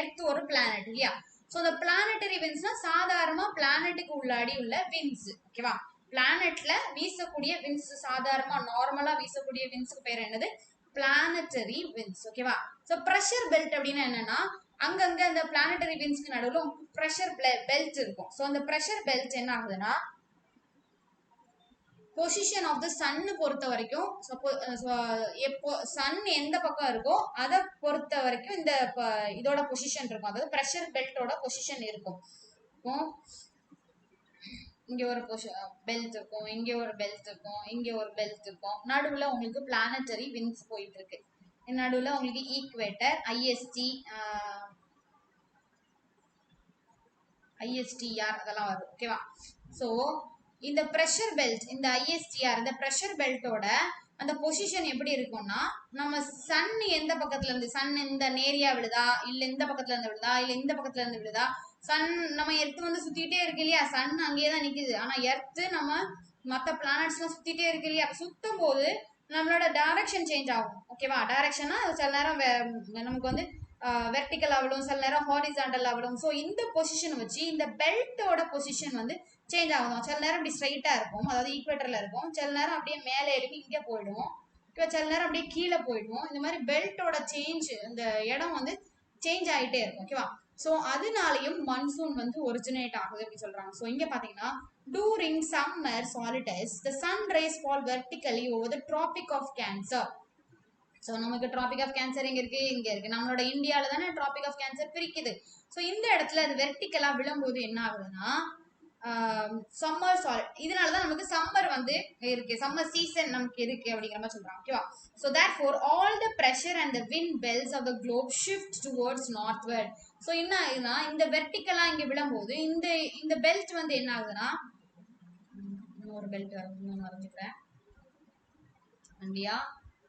எர்த் ஒரு பிளானட் இல்லையா. ஸோ இந்த பிளானட்டரி விண்ட்ஸ்னா சாதாரணமா பிளானட்டுக்கு உள்ளாடி உள்ள விண்ட்ஸ், ஓகேவா. பிளானட்ல வீசக்கூடிய விண்ட்ஸ், சாதாரணமா நார்மலா வீசக்கூடிய விண்ட்ஸ்க்கு பேர் என்னது, பிளானட்டரி விண்ட்ஸ், ஓகேவா. ஸோ ப்ரெஷர் பெல்ட் அப்படின்னா என்னன்னா அங்கங்க அந்த பிளானட்டரி விண்ட்ஸ்க்கு நடுவில் ப்ரெஷர் பெல்ட் இருக்கும். ஸோ அந்த ப்ரெஷர் பெல்ட் என்ன ஆகுதுன்னா பொசிஷன் ஆஃப் த சன் பொறுத்த வரைக்கும், எப்போ சன் எந்த பக்கம் இருக்கோ அதை பொறுத்த வரைக்கும் இந்த இதோட பொசிஷன் இருக்கும், அதாவது ப்ரெஷர் பெல்ட்டோட பொசிஷன் இருக்கும். இப்போ இங்க ஒரு பெல்ட் இருக்கும், இங்க ஒரு பெல்ட் இருக்கும், இங்க ஒரு பெல்ட் இருக்கும், நடுவுல உங்களுக்கு பிளானட்டரி விண்ட்ஸ் போயிட்டு இருக்கு. நடுவுல உங்களுக்கு ஈக்குவேட்டர், ஐஎஸ்டிஆர் அதெல்லாம் வரும், ஓகேவா. ஸோ இந்த ப்ரெஷர் பெல்ட், இந்த ஐஎஸ்டிஆர், இந்த ப்ரெஷர் பெல்ட்டோட அந்த பொசிஷன் எப்படி இருக்கும்னா, நம்ம சன் எந்த பக்கத்துல இருந்து, சன் இந்த நேரியா விழுதா, இல்ல இந்த பக்கத்துல இருந்து விழுதா, இல்ல இந்த பக்கத்துல இருந்து விழுதா, சன் நம்ம எர்த் வந்து சுத்திட்டே இருக்கு இல்லையா, சன் அங்கேயே தான் நிக்குது, ஆனா எர்த் நம்ம மற்ற பிளானட்ஸ் எல்லாம் சுத்திட்டே இருக்கு இல்லையா. சுத்தும் போது நம்மளோட டைரக்ஷன் சேஞ்ச் ஆகும், ஓகேவா. டைரக்ஷனா சில நேரம் நமக்கு வந்து வெர்டிக்கல் ஆகலும், சில நேரம் ஹாரிசாண்டல் ஆகலும். ஸோ இந்த பொசிஷன் வச்சு இந்த பெல்ட்டோட பொசிஷன் வந்து சேஞ்ச் ஆகும். சில நேரம் இப்படி ஸ்ட்ரைட்டா இருக்கும், அதாவது ஈக்குவேட்டர்ல இருக்கும், சில நேரம் அப்படியே மேலே எழுப்பி இங்கே போயிடுவோம், சில நேரம் அப்படியே கீழே போயிடுவோம். இந்த மாதிரி பெல்ட்டோட சேஞ்ச், இந்த இடம் வந்து சேஞ்ச் ஆகிட்டே இருக்கும், ஓகேவா. ஸோ அதனாலையும் மன்சூன் வந்து ஒரிஜினேட் ஆகுது அப்படி சொல்றாங்க. ஸோ இங்க பாத்தீங்கன்னா during summer solstice the sun rays fall vertically over the tropic of cancer. So நமக்கு டிராபிக் ஆஃப் கேன்சர் எங்க இருக்கு, இங்க இருக்கு, நம்மளோட இந்தியாவில தானே டிராபிக் ஆஃப் கேன்சர் பிரிக்குது. ஸோ இந்த இடத்துல அது வெர்டிக்கலா விழும்போது என்ன ஆகுதுன்னா சம்மர் இதனாலதான் நமக்கு சம்மர் வந்து இருக்கு, சம்மர் சீசன் நமக்கு இருக்கு அப்படிங்கிற மாதிரி சொல்றாங்க, ஓகேவா. So therefore all the pressure and the wind belts of the globe shift towards northward. So என்ன ஆகுதுன்னா இந்த வெர்டிக்கலா இங்க விழும்போது இந்த பெல்ட் வந்து என்ன ஆகுதுன்னா, இன்னொரு பெல்ட் வரைஞ்சுக்கிறேன், India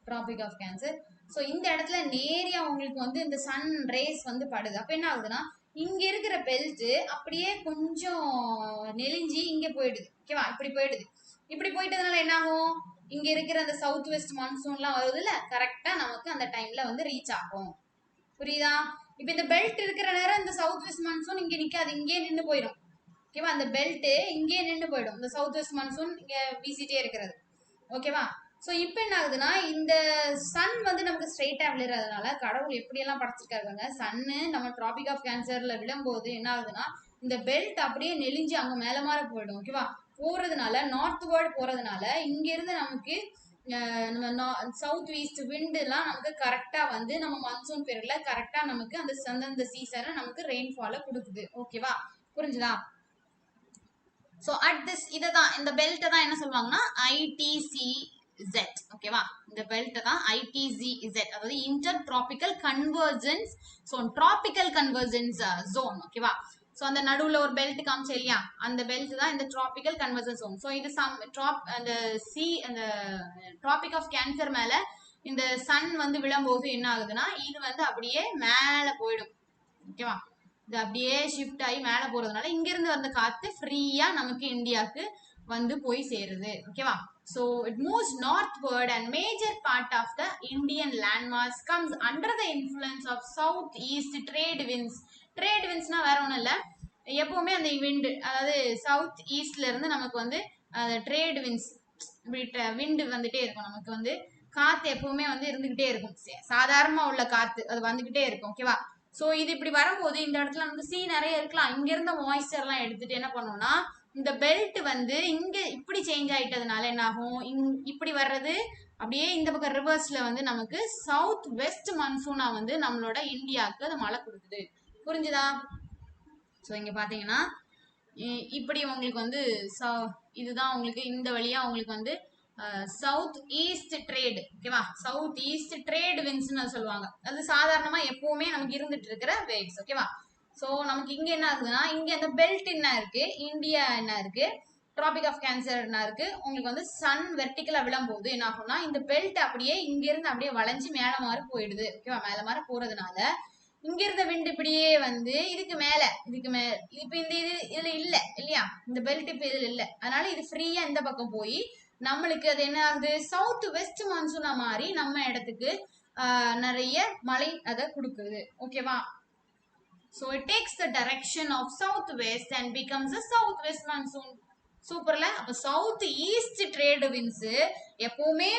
tropic of cancer. So இந்த இடத்துல நேரியா உங்களுக்கு வந்து இந்த சன் ரேஸ் வந்து படுது. அப்ப என்ன ஆகுதுன்னா இங்க இருக்கிற பெல்ட் அப்படியே கொஞ்சம் நெளிஞ்சி இங்க போயிடுது, ஓகேவா. இப்படி போயிடுது, இப்படி போயிட்டதுனால என்ன ஆகும், இங்க இருக்கிற அந்த சவுத் வெஸ்ட் மான்சூன்லாம் வருது இல்ல, கரெக்டா நமக்கு அந்த டைம்ல வந்து ரீச் ஆகும், புரியுதா. இப்ப இந்த பெல்ட் இருக்கிற நேரம் இந்த சவுத் வெஸ்ட் மான்சூன் இங்க நிக்காது, இங்கே நின்று போயிடும், ஓகேவா. அந்த பெல்ட் இங்கே நின்று போயிடும், இந்த சவுத் வெஸ்ட் மான்சூன் இங்க வீசிட்டே இருக்கிறது, ஓகேவா. ஸோ இப்போ என்ன ஆகுதுன்னா இந்த சன் வந்து நமக்கு ஸ்ட்ரெயிட்டா விழுறதுனால கடவுள் எப்படியெல்லாம் படைச்சிருக்காங்க, சன்னு நம்ம டிராபிக் ஆஃப் கேன்சர்ல விழும்போது என்ன ஆகுதுன்னா இந்த பெல்ட் அப்படியே நெளிஞ்சு அங்க மேல மாற போயிடும், ஓகேவா. போறதுனால நார்த் வேர்டு போறதுனால இங்க இருந்து நமக்கு நம்ம சவுத் ஈஸ்ட் விண்ட் எல்லாம் நமக்கு கரெக்டா வந்து நம்ம மான்சூன் பீரியட்ல கரெக்டா நமக்கு அந்த அந்தந்த சீசனை நமக்கு ரெயின்ஃபாலை கொடுக்குது, ஓகேவா. புரிஞ்சுதா. ஸோ அட் திஸ் இதுதான் இந்த பெல்ட்டை தான் என்ன சொல்லுவாங்கன்னா ITCZ, ஓகேவா. இந்த பெல்ட் தான் ITCZ, அதாவது inter tropical convergence zone, tropical convergence zone, ஓகேவா. ஸோ அந்த நடுவில் ஒரு பெல்ட் காமிச்சு இல்லையா, அந்த பெல்ட் தான் இந்த டிராபிக்கல் கன்வர்ஜென்ஸ் ஜோன். ஸோ இது அந்த டிராபிக் ஆஃப் கேன்சர் மேல இந்த சன் வந்து விழும்போது என்ன ஆகுதுன்னா இது வந்து அப்படியே மேல போயிடும், ஓகேவா. இது அப்படியே ஷிஃப்ட் ஆகி மேலே போறதுனால இங்க இருந்து வந்த காத்து ஃப்ரீயா நமக்கு இந்தியாவுக்கு வந்து போய் சேருது, ஓகேவா. So it moves northward and major part of the Indian landmarks comes under the influence of south east trade winds. Trade விண்ட்ஸ்னா வேற ஒன்றும் இல்லை, எப்பவுமே அந்த விண்டு, அதாவது சவுத் ஈஸ்ட்ல இருந்து நமக்கு வந்து ட்ரேட் விண்ட்ஸ் விண்டு வந்துட்டே இருக்கும், நமக்கு வந்து காத்து எப்பவுமே வந்து இருந்துகிட்டே இருக்கும், சாதாரணமா உள்ள காத்து அது வந்துகிட்டே இருக்கும், ஓகேவா. ஸோ இது இப்படி வரும்போது இந்த இடத்துல நமக்கு சி நிறைய இருக்கலாம், இங்க இருந்த மாய்ஸ்சர் எல்லாம் எடுத்துட்டு என்ன பண்ணுவோம்னா இந்த பெல்ட் வந்து இங்க இப்படி சேஞ்ச் ஆயிட்டதுனால என்ன ஆகும், இப்படி வர்றது அப்படியே இந்த பக்கம் ரிவர்ஸ்ல வந்து நமக்கு சவுத் வெஸ்ட் மன்சூனா வந்து நம்மளோட இந்தியாவுக்கு அது மழை கொடுக்குது. புரிஞ்சுதா? ஸோ இங்க பாத்தீங்கன்னா இப்படி உங்களுக்கு வந்து இதுதான் உங்களுக்கு இந்த வழியா உங்களுக்கு வந்து சவுத் ஈஸ்ட் ட்ரேடு, ஓகேவா? சவுத் ஈஸ்ட் ட்ரேட் வின்ஸ்னு சொல்லுவாங்க. அது சாதாரணமா எப்பவுமே நமக்கு இருந்துட்டு இருக்கிற வேவ்ஸ், ஓகேவா? ஸோ நமக்கு இங்க என்ன ஆகுதுன்னா இங்க அந்த பெல்ட் என்ன இருக்கு, இந்தியா என்ன இருக்கு, டிராபிக் ஆஃப் கேன்சர் என்ன இருக்கு, உங்களுக்கு வந்து சன் வெர்டிகலா விழும்போது என்ன ஆகும்னா இந்த பெல்ட் அப்படியே இங்க இருந்து அப்படியே வளைஞ்சு மேல மாதிரி போயிடுது, ஓகேவா? மேல மாதிரி போறதுனால இங்க இருந்த விண்டு இப்படியே வந்து இதுக்கு மேல இப்ப இந்த இதுல இல்ல இல்லையா, இந்த பெல்ட் இப்ப இதுல இல்ல, அதனால இது ஃப்ரீயா இந்த பக்கம் போய் நம்மளுக்கு அது என்ன ஆகுது, சவுத் வெஸ்ட் மான்சூனா மாதிரி நம்ம இடத்துக்கு நிறைய மழை அதை கொடுக்குது, ஓகேவா? So it takes the direction of southwest and becomes a southwest monsoon. சூப்பர்ல. அப்ப சவுத் ஈஸ்ட் ட்ரேட் வின்ஸ் எப்பவுமே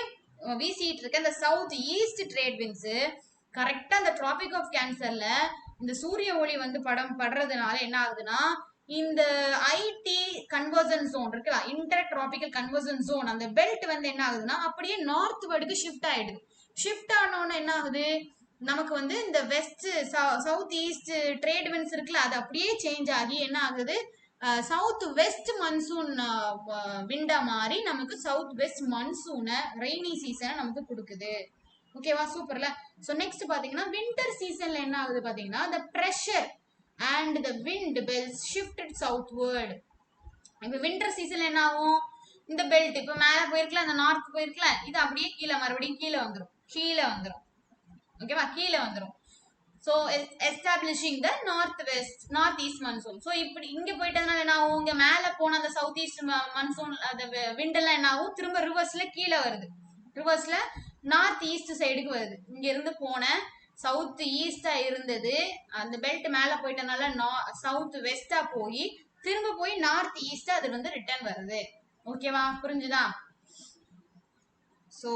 வீசிட்டு இருக்க இந்த சவுத் ஈஸ்ட் ட்ரேட் வின்ஸ் கரெக்டா அந்த டிராபிக் ஆஃப் கேன்சர்ல இந்த சூரிய ஒளி வந்து படுறதுனால என்ன ஆகுதுன்னா இந்த ஐடி கன்வர்சன் ஜோன் இருக்குல்ல, இன்டர் டிராபிக்கல் கன்வர்சன் ஜோன், அந்த பெல்ட் வந்து என்ன ஆகுதுன்னா அப்படியே நார்த் வேர்டுக்கு ஷிஃப்ட் ஆயிடுது. ஷிஃப்ட் ஆனோன்னு என்ன ஆகுது, நமக்கு வந்து இந்த west south east trade winds இருக்குல்ல அது அப்படியே சேஞ்ச் ஆகி என்ன ஆகுது, சவுத் வெஸ்ட் மன்சூன் விண்டா மாதிரி நமக்கு சவுத் வெஸ்ட் மன்சூனை ரெய்னி சீசனை நமக்கு கொடுக்குது, ஓகேவா? சூப்பர்ல. ஸோ நெக்ஸ்ட் பாத்தீங்கன்னா வின்டர் சீசன்ல என்ன ஆகுது பாத்தீங்கன்னா the pressure and the wind belts shifted southward. இப்ப வின்டர் சீசன்ல என்ன ஆகும், இந்த பெல்ட் இப்ப மேல போயிருக்கலாம், அந்த நார்த் போயிருக்கலாம், இது அப்படியே கீழே மறுபடியும் கீழே வந்துரும், ஓகேவா? கீழே வந்துரும். So establishing the north east monsoon. So இப்படி இங்க போயிட்டதுனால என்ன ஆகும், இங்க மேல போன அந்த சவுத் ஈஸ்ட் மன்சூன் அந்த விண்டெல்லாம் என்ன ஆகும், திரும்ப ரிவர்ஸ்ல கீழே வருது, ரிவர்ஸ்ல நார்த் ஈஸ்ட் சைடுக்கு வருது. இங்க இருந்து போன சவுத் ஈஸ்டா இருந்தது அந்த பெல்ட் மேல போயிட்டனால சவுத் வெஸ்டா போய் திரும்ப போய் நார்த் ஈஸ்டா அது வந்து ரிட்டர்ன் வருது, ஓகேவா? புரிஞ்சுதா? So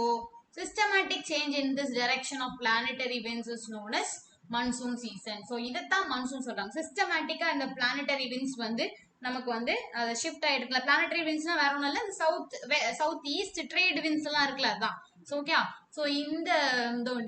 systematic change in this direction of planetary winds is known as monsoon season. So இதைத்தான் மான்சூன் சொல்றாங்க. சிஸ்டமேட்டிக்கா இந்த பிளானட்டரி விண்ட்ஸ் வந்து நமக்கு வந்து ஷிஃப்ட் ஆயிடுக்குல. பிளானட்டரி விண்ட்ஸ்னா வேற ஒன்றும் இல்லை, இந்த சவுத் ஈஸ்ட் ட்ரேட் விண்ட்ஸ் எல்லாம் இருக்குல்ல அதான். ஸோ ஓகே, ஸோ இந்த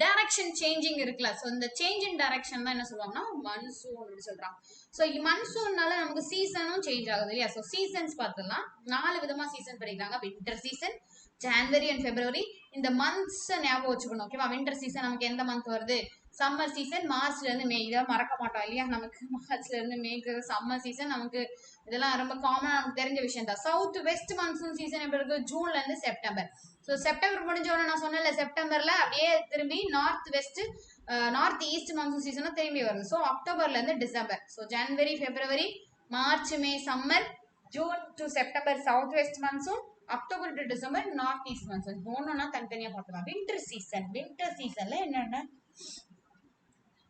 டைரக்ஷன் சேஞ்சிங் இருக்குல்ல, ஸோ இந்த சேஞ்ச் இன் டைரக்ஷன் தான் என்ன சொல்லுவாங்கன்னா மன்சூன் அப்படின்னு சொல்றாங்க. ஸோ மன்சூன்னால நமக்கு சீசனும் சேஞ்ச் ஆகுது இல்லையா? ஸோ சீசன்ஸ் பார்த்துலாம் 4 விதமா சீசன் படிக்கிறாங்க. வின்டர் சீசன், ஜான்வரி அண்ட் பிப்ரவரி. இந்த மந்த்ஸ் ஞாபகம் வச்சுக்கணும், ஓகேவா? வின்டர் சீசன் நமக்கு எந்த மந்த் வருது, சம்மர் சீசன் மார்ச்ல இருந்து மே, இதெல்லாம் மறக்க மாட்டோம் இல்லையா? நமக்கு மார்ச்ல இருந்து மேக்கு சம்மர் சீசன், நமக்கு இதெல்லாம் ரொம்ப காமனா நமக்கு தெரிஞ்ச விஷயம் தான். சவுத் வெஸ்ட் மான்சூன் சீசன் எப்படி இருக்கு, ஜூன்ல இருந்து செப்டம்பர். ஸோ செப்டம்பர் முடிஞ்சோன்னு நான் சொன்னேன்ல, செப்டம்பர்ல அப்படியே திரும்பி நார்த் ஈஸ்ட் மான்சூன் சீசனும் திரும்பி வருது. ஸோ அக்டோபர்ல இருந்து December. So January February March May summer, June to September south west monsoon, October to December north east monsoon. ஒன்னொன்னா தனித்தனியா பார்க்கலாம். வின்டர் சீசன்ல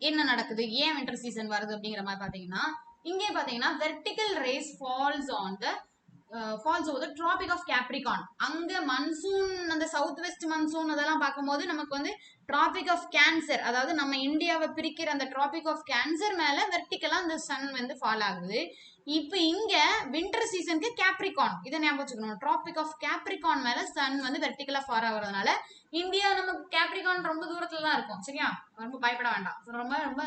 என்ன நடக்குது, ஏன் வின்டர் சீசன் வருது அப்படிங்கிற மாதிரி பாத்தீங்கன்னா, இங்கே பாத்தீங்கன்னா vertical rays falls over the tropic of Capricorn. அங்க மன்சூன் அந்த சவுத் வெஸ்ட் மன்சூன் அதெல்லாம் பார்க்கும்போது நமக்கு வந்து டிராபிக் ஆஃப் கேன்சர், அதாவது நம்ம இந்தியாவை பிரிக்கிற அந்த டிராபிக் ஆஃப் கேன்சர் மேல வெர்டிகலா அந்த சன் வந்து ஃபால் ஆகுது. இப்ப இங்க வின்டர் சீசனுக்கு கேப்ரிகான், இதை ஞாபகம் வச்சுக்கணும், டிராபிக் ஆஃப் கேப்ரிகான் மேல சன் வந்து வெர்டிகலா ஃபால் ஆகுறதுனால இந்தியா நமக்கு கேப்ரிகான் ரொம்ப தூரத்துல தான் இருக்கும், சரியா? ரொம்ப பயப்பட வேண்டாம், ரொம்ப ரொம்ப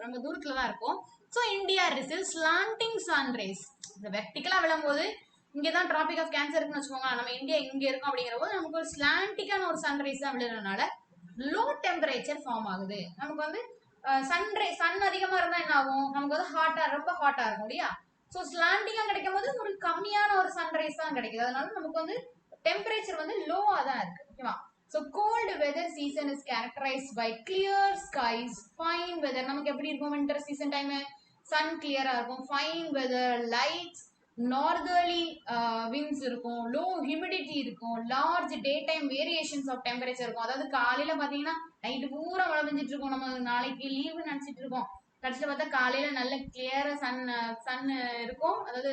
ரொம்ப தூரத்துல தான் இருக்கும். So India receives slanting sun rays. இந்த வெர்டிகலா விழும்போது இங்கதான் டிராபிக் ஆஃப் கேன்சர் இருக்குன்னு வச்சுக்கோங்க, நம்ம இந்தியா இங்க இருக்கும் அப்படிங்கிற போது நமக்கு ஒரு ஸ்லாண்டிக்கான ஒரு சன்ரைஸ் தான் விழுறதுனால லோ டெம்பரேச்சர் ஃபார்ம் ஆகுது. நமக்கு வந்து சன் அதிகமா இருந்தா என்ன ஆகும், நமக்கு வந்து ரொம்ப ஹாட்டா இருக்கும் இல்லையா? ஸோ ஸ்லாண்டிங்கா கிடைக்கும் போது ஒரு கம்மியான ஒரு சன்ரைஸ் தான் கிடைக்குது, அதனால நமக்கு வந்து டெம்பரேச்சர் வந்து லோவா தான் இருக்கு, ஓகேவா? So cold weather season is characterized by clear skies, fine weather. நமக்கு எப்படி இருக்கும் winter season time, sun clear இருக்கும், fine weather, light northerly winds இருக்கும், low humidity இருக்கும், large daytime variations of temperature இருக்கும். அதாவது காலையில பாத்தீங்கன்னா நைட்டு பூரா மழை பெஞ்சிட்டு இருக்கும், நம்ம நாளைக்கு லீவு நினைச்சிட்டு இருக்கோம், கடைசியில பார்த்தா காலையில நல்ல கிளியரா சன் இருக்கும். அதாவது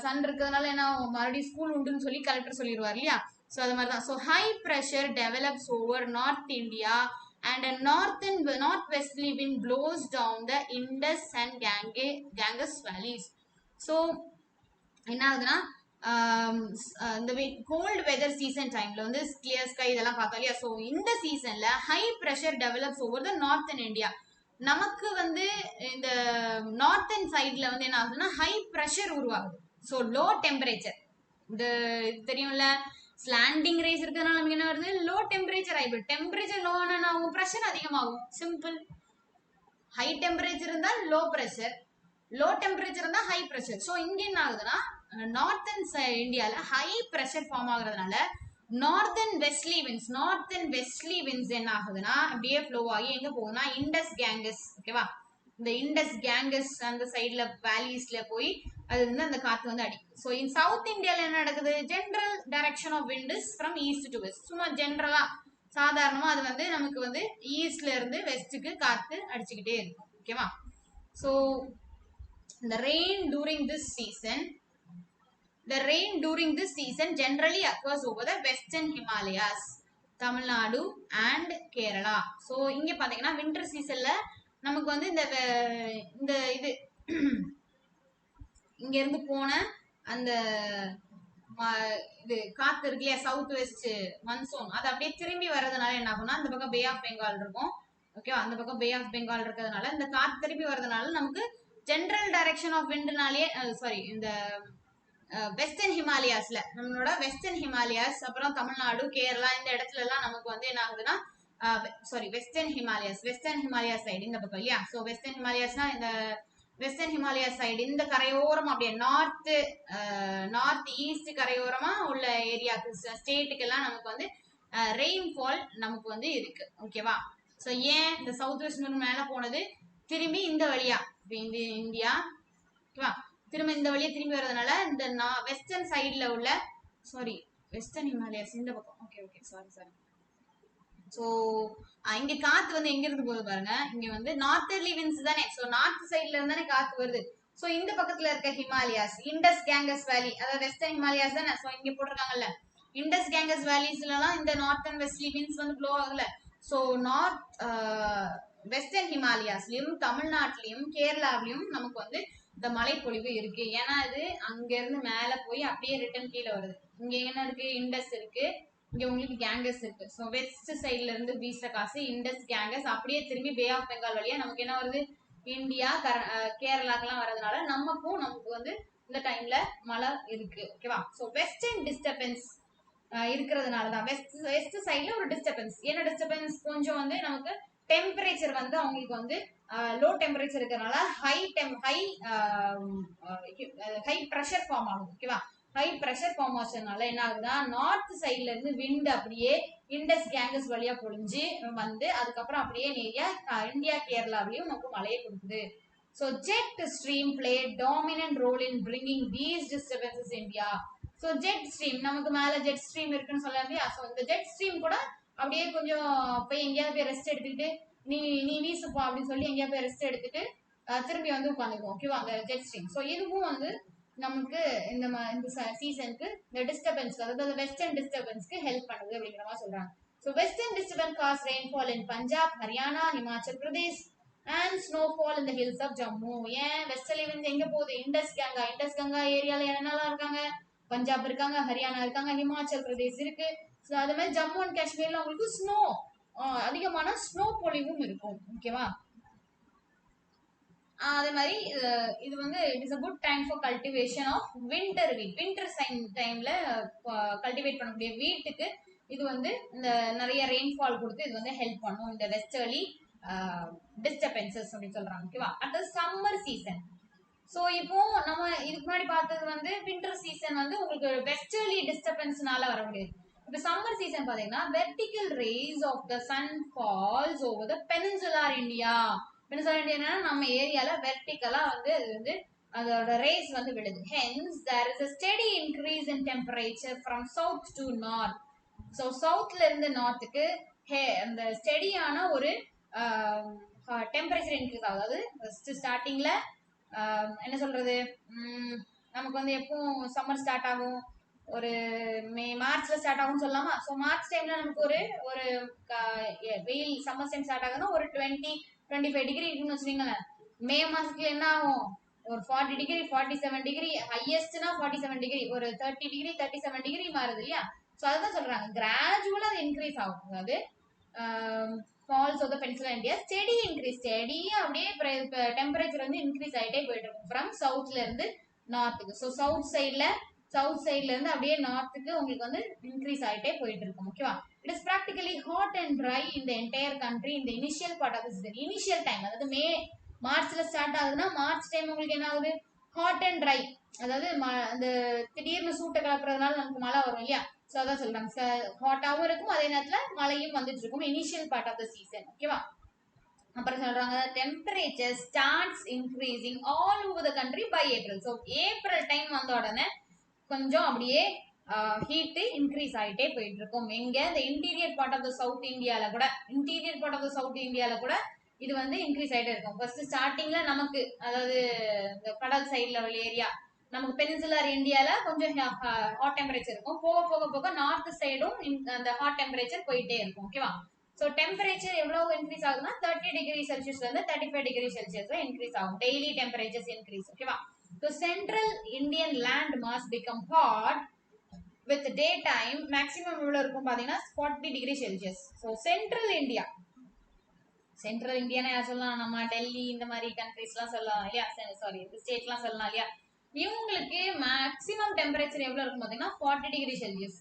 சன் இருக்கிறதுனால என்ன மறுபடியும் ஸ்கூல் உண்டுன்னு சொல்லி கலெக்டர் சொல்லிடுவார் இல்லையா? ஸோ அது மாதிரி தான். So high pressure develops over north India and a northwesterly wind blows down the Indus and Ganges valleys. So என்ன ஆகுதுன்னா இந்த கோல்டு வெதர் சீசன் டைம்ல வந்து கிளியர் ஸ்கை இதெல்லாம் பார்த்தோம் இல்லையா. ஸோ இந்த சீசன்ல high pressure develops over the northern India. நமக்கு வந்து இந்த நார்த்தன் சைட்ல வந்து என்ன ஆகுதுன்னா ஹை ப்ரெஷர் உருவாகுது. ஸோ லோ டெம்பரேச்சர் இந்த தெரியும்ல, ஸ்லாண்டிங் ரேஸ் இருக்கிறதுனால நமக்கு என்ன வருது, லோ டெம்பரேச்சர் ஆயிடும். டெம்பரேச்சர் லோ ஆனா ஆகும், ப்ரெஷர் அதிகமாகும். சிம்பிள். ஹை டெம்பரேச்சர் இருந்தால் லோ ப்ரெஷர், லோ டெம்பரேச்சர் இருந்தால் ஹை ப்ரெஷர். ஸோ இங்க என்ன ஆகுதுன்னா நார்த்தன் இந்தியால ஹை ப்ரெஷர் ஃபார்ம் ஆகுறதுனால நார்த்தன் வெஸ்ட்லி விண்ட்ஸ் என்ன ஆகுதுன்னா அப்படியே ஃப்ளோ ஆகி எங்க போகுதுன்னா இண்டஸ் கேங்கஸ். ஓகேவா, இந்த இண்டஸ் கேங்கஸ் அந்த சைட்ல வேலிஸ்ல போய் அது வந்து அந்த காத்து வந்து அடிக்கும். ஸோ இன் சவுத் இந்தியால என்ன நடக்குது, general direction of wind is from east to west. சும்மா ஜென்ரலா சாதாரணமா அது வந்து நமக்கு வந்து ஈஸ்ட்ல இருந்து வெஸ்ட்டுக்கு காத்து அடிச்சுக்கிட்டே இருக்கும். ஓகேவா. So the rain during this season generally occurs over the western Himalayas, Tamil Nadu and Kerala. So இங்க பாத்தீங்கன்னா winter seasonல நமக்கு வந்து இந்த இது இங்க இருந்து போன அந்த இது காத்து இருக்கு இல்லையா, சவுத் வெஸ்ட் மன்சூன், அது அப்படியே திரும்பி வர்றதுனால என்ன ஆகும்னா அந்த பக்கம் பே ஆஃப் பெங்கால் இருக்கும். ஓகேவா, அந்த பக்கம் பே ஆஃப் பெங்கால் இருக்கிறதுனால இந்த காத்து திரும்பி வர்றதுனால நமக்கு ஜென்ரல் டைரக்ஷன் ஆஃப் விண்ட்னாலே சாரி இந்த வெஸ்டர்ன் ஹிமாலயாஸ்ல நம்மளோட வெஸ்டர்ன் ஹிமாலயாஸ் அப்புறம் தமிழ்நாடு கேரளா இந்த இடத்துல எல்லாம் நமக்கு வந்து என்ன ஆகுதுன்னா சாரி வெஸ்டர்ன் ஹிமாலயாஸ் சைடு இந்த பக்கம் இல்லையா. ஸோ வெஸ்டர்ன் ஹிமாலயாஸ்னா இந்த வெஸ்டர்ன் ஹிமாலயாஸ் சைடு இந்த கரையோரம் அப்படியே நார்த் ஈஸ்ட் கரையோரமா உள்ள ஏரியாவுக்கு ஸ்டேட்டுக்கு எல்லாம் நமக்கு வந்து ரெயின்ஃபால் நமக்கு வந்து இருக்கு. ஓகேவா. ஸோ ஏன் இந்த சவுத் வெஸ்ட் மேல போனது திரும்பி இந்த வழியா இந்தியா, ஓகேவா, திரும்ப இந்த வழியா திரும்பி வர்றதுனால இந்த வெஸ்டர்ன் சைட்ல உள்ள சாரி வெஸ்டர்ன் ஹிமாலயாஸ் இந்த பக்கம். Okay sorry. ஸோ இங்க காத்து வந்து எங்க இருந்து போகுது பாருங்க, இங்க வந்து நார்த்தர்லி விண்ட்ஸ் தானே. ஸோ நார்த் சைட்ல இருந்து தானே காத்து வருது. ஸோ இந்த பக்கத்துல இருக்க ஹிமாலயாஸ் இண்டஸ் கேங்கஸ் வேலி, அதாவது வெஸ்டர்ன் ஹிமாலயாஸ் தானே. ஸோ இங்க போட்டிருக்காங்கல்ல இண்டஸ் கேங்கஸ் வேலிஸ்ல எல்லாம் இந்த நார்த் அண்ட் வெஸ்ட்லி விண்ட்ஸ் வந்து ப்ளோ ஆகுதுல. ஸோ நார்த் வெஸ்டர்ன் ஹிமாலயாஸ்லயும் தமிழ்நாட்டிலையும் கேரளாவிலையும் நமக்கு வந்து இந்த மழைப்பொழிவு இருக்கு. ஏன்னா இது அங்க இருந்து மேல போய் அப்படியே ரிட்டர்ன் கீழே வருது. இங்க என்ன இருக்கு, இண்டஸ் இருக்கு, இங்க உங்களுக்கு கேங்கஸ் இருக்கு. ஸோ வெஸ்ட் சைட்ல இருந்து வீசுற காசு இண்டஸ் கேங்கஸ் அப்படியே திரும்பி பே ஆஃப் பெங்கால் வழியா நமக்கு என்ன வருது, இந்தியா கேரளாக்கெல்லாம் வர்றதுனால நமக்கு வந்து இந்த டைம்ல மழை இருக்கு. ஓகேவா. ஸோ வெஸ்டர்ன் டிஸ்டர்பன்ஸ் இருக்கிறதுனாலதான் வெஸ்ட் சைட்ல ஒரு டிஸ்டர்பன்ஸ். என்ன டிஸ்டர்பன்ஸ், கொஞ்சம் வந்து நமக்கு டெம்பரேச்சர் வந்து அவங்களுக்கு வந்து லோ டெம்பரேச்சர் இருக்கிறதுனால ஹை ப்ரெஷர் ஃபார்ம் ஆகுது. ஓகேவா. ஹை ப்ரெஷர் ஃபார்ம் ஆச்சதுனால என்ன ஆகுதுன்னா நார்த் சைட்ல இருந்து விண்ட் அப்படியே இண்டஸ் கேங்கஸ் வழியா பொழிஞ்சு வந்து அதுக்கப்புறம் அப்படியே நேரியா இந்தியா கேரளாவிலையும் நமக்கு மழையை கொடுக்குது. So jet stream played dominant role in bringing these disturbances in India. So jet stream நமக்கு மேல ஜெட் ஸ்ட்ரீம் இருக்குன்னு சொல்லலாம். ஸோ இந்த ஜெட் ஸ்ட்ரீம் கூட அப்படியே கொஞ்சம் போய் எங்கேயாவது போய் ரெஸ்ட் எடுத்துக்கிட்டு நீ வீசுப்பா அப்படின்னு சொல்லி எங்கேயாவது போய் ரெஸ்ட் எடுத்துட்டு திரும்பி வந்து உட்காந்துக்குவோம். ஓகேவா, அந்த ஜெட் ஸ்ட்ரீம். ஸோ இதுவும் வந்து நமக்கு இந்த சீசனுக்கு இந்த டிஸ்டர்பன்ஸ், அதாவது வெஸ்டர்ன் டிஸ்டர்பன்ஸ்க்கு ஹெல்ப் பண்ணுது அப்படிங்கிற மாதிரி சொல்றாங்க. So western disturbance causes rainfall in Punjab, Haryana, Himachal Pradesh and snowfall in the hills of Jammu. ஏன் வெஸ்டர்லி விண்ட்ஸ் எங்க போகுது, இண்டஸ் கங்கா ஏரியால என்னெல்லாம் இருக்காங்க, பஞ்சாப் இருக்காங்க, ஹரியானா இருக்காங்க, ஹிமாச்சல் பிரதேஷ் இருக்கு. ஸோ அது மாதிரி ஜம்மு அண்ட் காஷ்மீர்ல உங்களுக்கு ஸ்னோ அதிகமான ஸ்னோ பொழிவும் இருக்கும். ஓகேவா. அதே மாதிரி இது வந்து it is a good time for cultivation of winter டைம்ல கல்டிவேட் பண்ணக்கூடிய வீட்டுக்கு இது வந்து இந்த நிறைய ரெயின்ஃபால் கொடுத்து இது வந்து ஹெல்ப் பண்ணும். இந்த வெஸ்டர்லி டிஸ்டர்பன்சஸ் அப்படின்னு சொல்றாங்க. ஓகேவா. அடுத்தது சம்மர் சீசன். ஸோ இப்போ நம்ம இதுக்கு முன்னாடி பார்த்தது வந்து வின்டர் சீசன் வந்து உங்களுக்கு வெஸ்டர்லி டிஸ்டர்பன்ஸ்னால வர முடியாது. இப்போ சம்மர் சீசன் பாத்தீங்கன்னா vertical rays of the sun falls over the peninsular India. Peninsular India நம்ம ஏரியால வெர்டிகலா வந்து அது வந்து அதோட ரேஸ் வந்து விடுது. Hence there is a steady increase in temperature from south to north. So சவுத்ல இருந்து நார்த்துக்கு அந்த ஸ்டெடியான ஒரு டெம்பரேச்சர் இன்க்ரீஸ் ஆகுது. அதாவது ஸ்டார்டிங்ல என்ன சொல்றது, நமக்கு வந்து எப்போ சம்மர் ஸ்டார்ட் ஆகும், ஒரு மார்ச்ல ஸ்டார்ட் ஆகும்னு சொல்லலாமா? ஸோ மார்ச் டைம்ல நமக்கு ஒரு ஒரு வெயில் சம்மர் டைம் ஸ்டார்ட் ஆகுதுன்னா ஒரு 20-25 டிகிரி இருக்குன்னு வச்சுக்கோங்களேன். மே மாசத்துல என்ன ஆகும்? ஒரு 40 டிகிரி 47 டிகிரி, ஹையஸ்ட்னா 47 டிகிரி, ஒரு 30 டிகிரி 37 டிகிரி மாறுது இல்லையா? ஸோ அதுதான் சொல்றாங்க, கிராஜுவலா அது இன்க்ரீஸ் ஆகும். அதாவது falls of the peninsula India steady increase, ஸ்டெடியா அப்படியே டெம்பரேச்சர் வந்து இன்க்ரீஸ் ஆகிட்டே போயிட்டு இருக்கும் ஃப்ரம் சவுத்ல இருந்து நார்த்துக்கு. ஸோ சவுத் சைட்ல இருந்து அப்படியே நார்த்துக்கு உங்களுக்கு வந்து இன்க்ரீஸ் ஆகிட்டே போயிட்டு இருக்கும். ஓகேவா? It is practically hot and dry in the entire country இந்த initial part of the season. Initial time அதாவது மார்ச்ல ஸ்டார்ட் ஆகுதுன்னா மார்ச் டைம் உங்களுக்கு என்ன ஆகுது? ஹாட் அண்ட் ட்ரை, அதாவது அந்த திடீர்னு சூட்டை கலப்புறதுனால நமக்கு மழை வரும் இல்லையா? ஸோ அதான் சொல்றாங்க, ஹாட்டாகவும் இருக்கும் அதே நேரத்தில் மழையும் வந்துட்டு இருக்கும் initial part of the season. ஓகேவா? அப்புறம் சொல்றாங்க temperature starts increasing all over the country by April. So April time வந்த உடனே கொஞ்சம் அப்படியே ஹீட் இன்க்ரீஸ் ஆகிட்டே போயிட்டு இருக்கும். எங்க இந்த interior part of the south இந்தியால கூட இது வந்து இன்க்ரீஸ் ஆகிட்டே இருக்கும். ஃபர்ஸ்ட் ஸ்டார்டிங்ல நமக்கு, அதாவது இந்த கடல் சைட்ல உள்ள ஏரியா, நமக்கு பெனின்சுலர் இந்தியால கொஞ்சம் ஹாட் டெம்பரேச்சர் இருக்கும். போக போக போக நார்த் சைடும் அந்த ஹாட் டெம்பரேச்சர் போயிட்டே இருக்கும். ஓகேவா? ஸோ டெம்பரேச்சர் எவ்வளவு இன்க்ரீஸ் ஆகுதுன்னா 30 டிகிரி செல்சியஸ்ல இருந்து 35 டிகிரி செல்சியஸ் இன்க்ரீஸ் ஆகும். Daily temperatures increase. ஓகேவா? So central Indian land mass become hot with day time maximum எவ்வளவு இருக்கும் பாத்தீங்கன்னா 40 டிகிரி செல்சியஸ். ஸோ சென்ட்ரல் இந்தியானா யார் சொல்லலாம்? நம்ம டெல்லி இந்த மாதிரி கண்ட்ரிஸ்லாம் சொல்லலாம் இல்லையா? சாரி, இந்த ஸ்டேட்லாம் சொல்லலாம் இல்லையா? இவங்களுக்கு மேக்ஸிமம் டெம்பரேச்சர் எவ்வளவு இருக்கும் பாத்தீங்கன்னா 40 டிகிரி செல்சியஸ்.